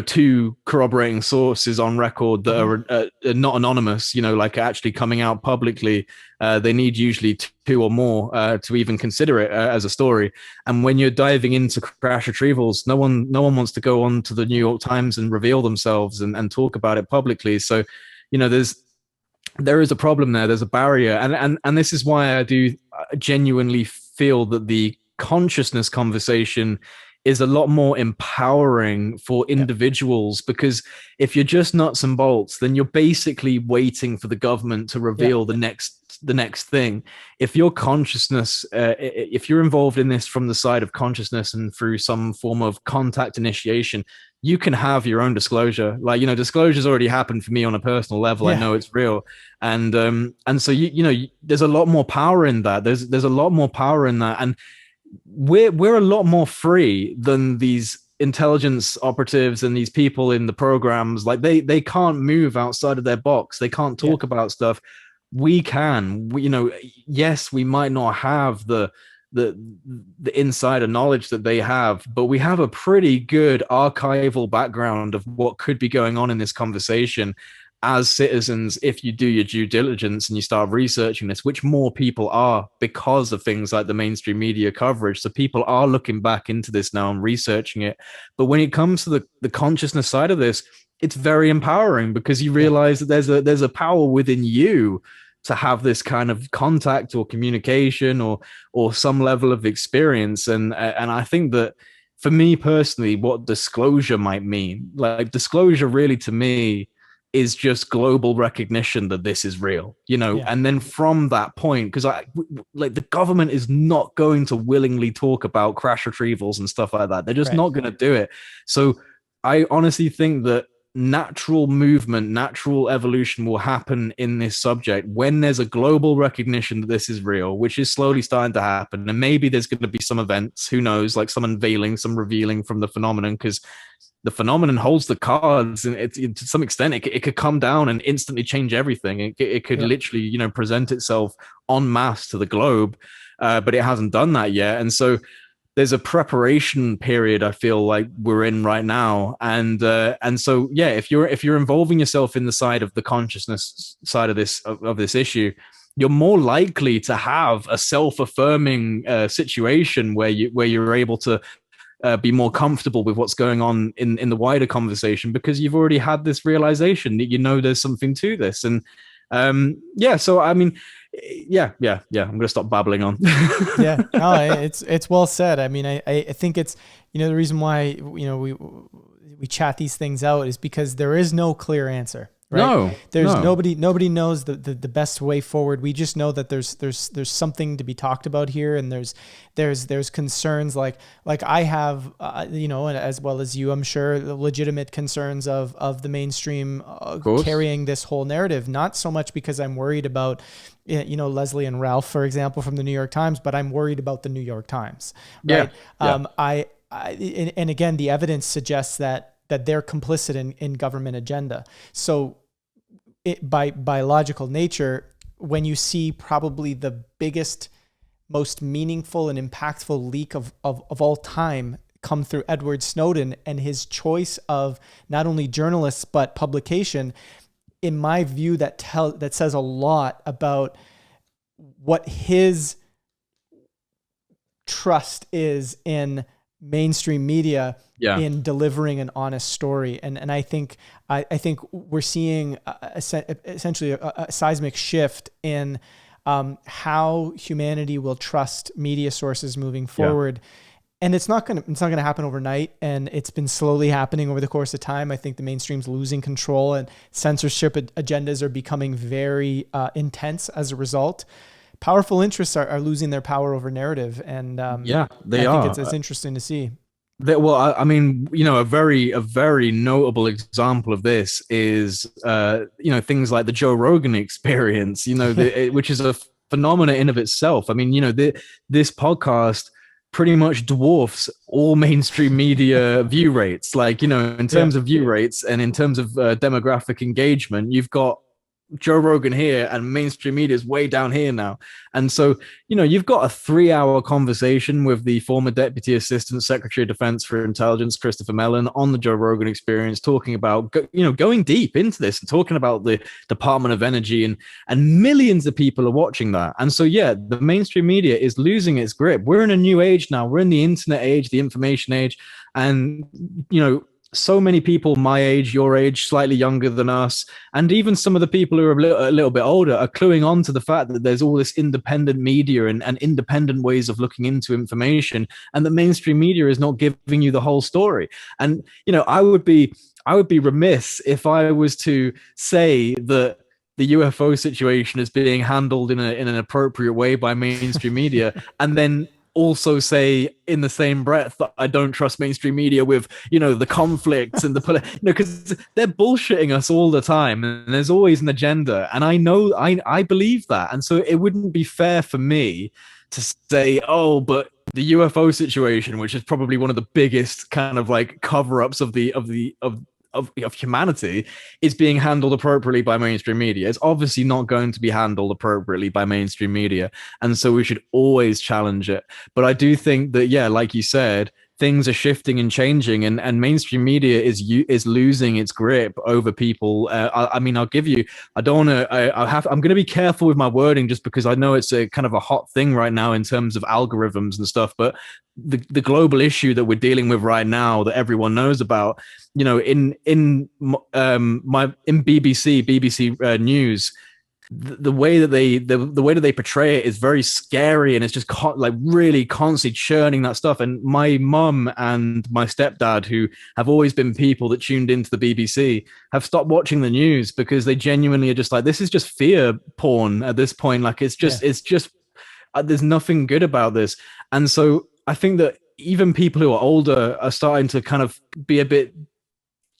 two corroborating sources on record that are not anonymous, like actually coming out publicly. They need usually two or more to even consider it as a story. And when you're diving into crash retrievals, no one wants to go on to the New York Times and reveal themselves and talk about it publicly. So, there is a problem there. There's a barrier. And this is why I do genuinely feel that the consciousness conversation is a lot more empowering for individuals, because if you're just nuts and bolts, then you're basically waiting for the government to reveal the next thing. If your consciousness, if you're involved in this from the side of consciousness and through some form of contact initiation, you can have your own disclosure. Like, disclosure's already happened for me on a personal level. I know it's real. And so, there's a lot more power in that. There's a lot more power in that. And we're a lot more free than these intelligence operatives and these people in the programs. Like they can't move outside of their box. They can't talk about stuff. We can. Yes, we might not have the insider knowledge that they have, but we have a pretty good archival background of what could be going on in this conversation. As citizens, if you do your due diligence and you start researching this, which more people are because of things like the mainstream media coverage. So people are looking back into this now and researching it. But when it comes to the consciousness side of this, it's very empowering, because you realize that there's a power within you to have this kind of contact or communication or some level of experience. And I think that for me personally, what disclosure might mean, like disclosure really to me is just global recognition that this is real, and then from that point, because the government is not going to willingly talk about crash retrievals and stuff like that. They're just not going to do it. So I honestly think that natural movement, natural evolution will happen in this subject when there's a global recognition that this is real, which is slowly starting to happen. And maybe there's going to be some events, who knows, like some unveiling, some revealing from the phenomenon, because the phenomenon holds the cards, and to some extent it could come down and instantly change everything. It could literally, present itself en masse to the globe, but it hasn't done that yet. And so there's a preparation period I feel like we're in right now. And so, if you're involving yourself in the side of the consciousness side of this issue, you're more likely to have a self-affirming situation where you're able to be more comfortable with what's going on in the wider conversation, because you've already had this realization that there's something to this. And so I mean, I'm gonna stop babbling on. It's well said. I mean, I think it's the reason why we chat these things out is because there is no clear answer. Right? Nobody knows the best way forward. We just know that there's something to be talked about here, and there's concerns like I have, as well as you, I'm sure, legitimate concerns of the mainstream carrying this whole narrative. Not so much because I'm worried about Leslie and Ralph, for example, from the New York Times, but I'm worried about the New York Times. Right? And again, the evidence suggests that they're complicit in government agenda. So by biological nature, when you see probably the biggest, most meaningful and impactful leak of all time come through Edward Snowden and his choice of not only journalists, but publication, in my view, that says a lot about what his trust is in mainstream media Yeah. in delivering an honest story. And I think we're seeing essentially a seismic shift in how humanity will trust media sources moving forward. And it's not going to happen overnight. And it's been slowly happening over the course of time. I think the mainstream's losing control, and censorship agendas are becoming very intense as a result. Powerful interests are losing their power over narrative. And they I are. think it's interesting to see. Well, I mean, a very notable example of this is, things like the Joe Rogan Experience, which is a phenomena in of itself. I mean, this podcast pretty much dwarfs all mainstream media view rates. Like, in terms of view rates and in terms of demographic engagement, you've got Joe Rogan here and mainstream media is way down here now. And so, you've got a 3-hour conversation with the former Deputy Assistant Secretary of Defense for Intelligence, Christopher Mellon, on the Joe Rogan Experience, talking about, going deep into this and talking about the Department of Energy, and millions of people are watching that. And so, the mainstream media is losing its grip. We're in a new age now. We're in the internet age, the information age. And, so many people my age, your age, slightly younger than us, and even some of the people who are a little bit older are cluing on to the fact that there's all this independent media and independent ways of looking into information, and the mainstream media is not giving you the whole story. And, I would be remiss if I was to say that the UFO situation is being handled in an appropriate way by mainstream media, and then also say in the same breath that I don't trust mainstream media with, the conflicts and because they're bullshitting us all the time, and there's always an agenda. And I know, I believe that. And so it wouldn't be fair for me to say, oh, but the UFO situation, which is probably one of the biggest kind of like cover-ups of humanity, is being handled appropriately by mainstream media. It's obviously not going to be handled appropriately by mainstream media, and so we should always challenge it. But I do think that, like you said, things are shifting and changing, and mainstream media is losing its grip over people. I mean, I'll give you. I don't want to. I'm going to be careful with my wording, just because I know it's a kind of a hot thing right now in terms of algorithms and stuff. But the global issue that we're dealing with right now, that everyone knows about, in BBC News, the way that they portray it is very scary, and it's just really constantly churning that stuff. And my mum and my stepdad, who have always been people that tuned into the BBC, have stopped watching the news because they genuinely are just like, this is just fear porn at this point. Like, it's just there's nothing good about this. And so I think that even people who are older are starting to kind of be a bit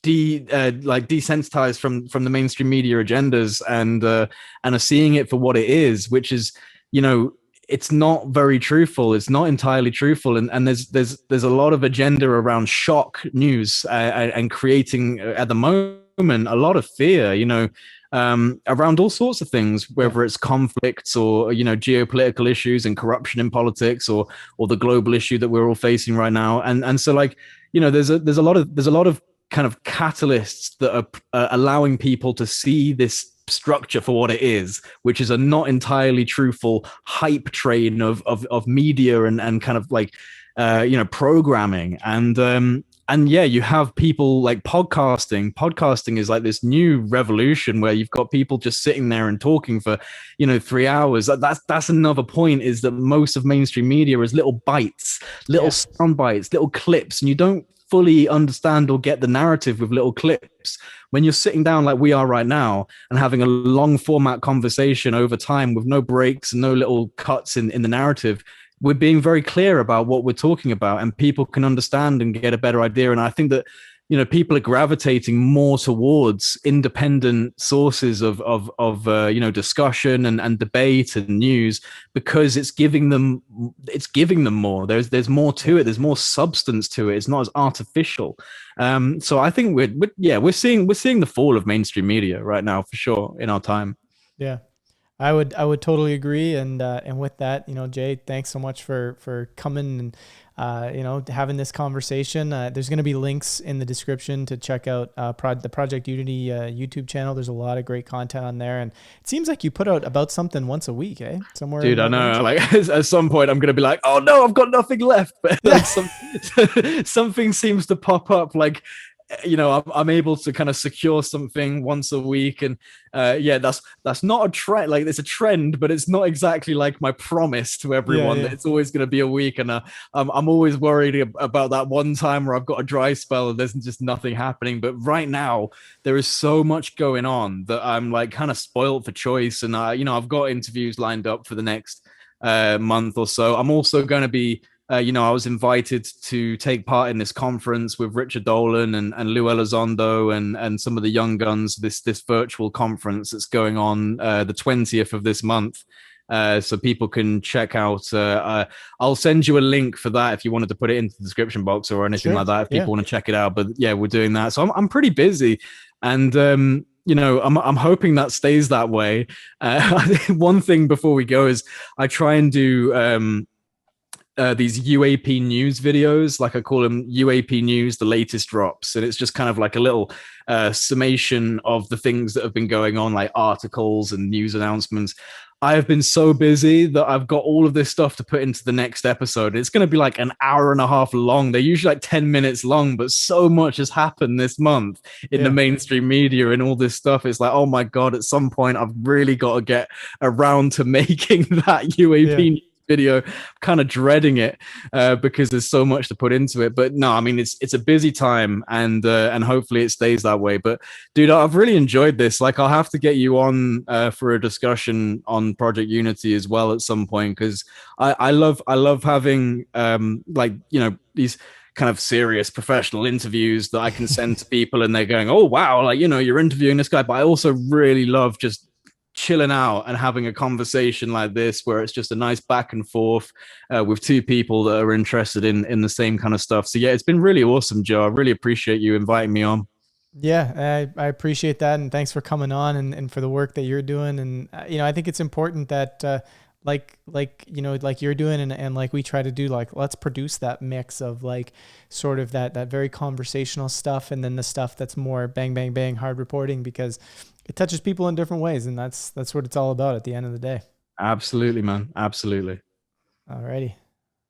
desensitized from the mainstream media agendas, and are seeing it for what it is, which is, it's not very truthful. It's not entirely truthful, and there's a lot of agenda around shock news, and creating at the moment a lot of fear, around all sorts of things, whether it's conflicts or geopolitical issues and corruption in politics, or the global issue that we're all facing right now. And so, like, there's a lot of kind of catalysts that are allowing people to see this structure for what it is, which is a not entirely truthful hype train of media and kind of like programming. And you have people like podcasting is like this new revolution where you've got people just sitting there and talking for 3 hours. That's another point, is that most of mainstream media is little bites, sound bites, little clips, and you don't fully understand or get the narrative with little clips. When you're sitting down like we are right now and having a long format conversation over time with no breaks and no little cuts in the narrative, we're being very clear about what we're talking about, and people can understand and get a better idea. And I think that people are gravitating more towards independent sources of discussion and debate and news, because it's giving them more. There's more to it. There's more substance to it. It's not as artificial. So I think we're seeing the fall of mainstream media right now, for sure, in our time. Yeah. I would totally agree. And with that, Jay, thanks so much for coming and having this conversation. There's going to be links in the description to check out the Project Unity YouTube channel. There's a lot of great content on there, and it seems like you put out about something once a week, eh? Somewhere in Dude, I that range. know. Like at some point, I'm gonna be like, "Oh no, I've got nothing left." But Yeah, like something seems to pop up. Like, I'm able to kind of secure something once a week, and yeah, that's not a trend. Like, it's a trend, but it's not exactly like my promise to yeah, everyone that yeah, it's always gonna be a week. And I'm always worried about that one time where I've got a dry spell and there's just nothing happening. But right now, there is so much going on that I'm like kind of spoiled for choice. And I've got interviews lined up for the next month or so. I'm also going to be I was invited to take part in this conference with Richard Dolan and Lou Elizondo and some of the young guns. This virtual conference that's going on the 20th of this month. So people can check out. I'll send you a link for that if you wanted to put it into the description box or anything sure, like that. If yeah, people want to check it out, but yeah, we're doing that. So I'm pretty busy, and I'm hoping that stays that way. One thing before we go is I try and do these UAP news videos, like I call them UAP news, the latest drops. And it's just kind of like a little summation of the things that have been going on, like articles and news announcements. I have been so busy that I've got all of this stuff to put into the next episode. It's going to be like an hour and a half long. They're usually like 10 minutes long, but so much has happened this month in the yeah, mainstream media and all this stuff. It's like, oh my God, at some point, I've really got to get around to making that yeah. UAP video. Kind of dreading it because there's so much to put into it. But no, I mean it's a busy time, and hopefully it stays that way. But dude, I've really enjoyed this. Like, I'll have to get you on for a discussion on Project Unity as well at some point, because I love having these kind of serious professional interviews that I can send to people and they're going, oh wow, like, you're interviewing this guy. But I also really love just chilling out and having a conversation like this where it's just a nice back and forth with two people that are interested in the same kind of stuff. So yeah, it's been really awesome, Joe. I really appreciate you inviting me on. Yeah, I appreciate that, and thanks for coming on and for the work that you're doing. And I think it's important that like you're doing and like we try to do, like let's produce that mix of like sort of that very conversational stuff and then the stuff that's more bang bang bang hard reporting, because it touches people in different ways, and that's what it's all about at the end of the day. Absolutely, man. Absolutely. Alrighty.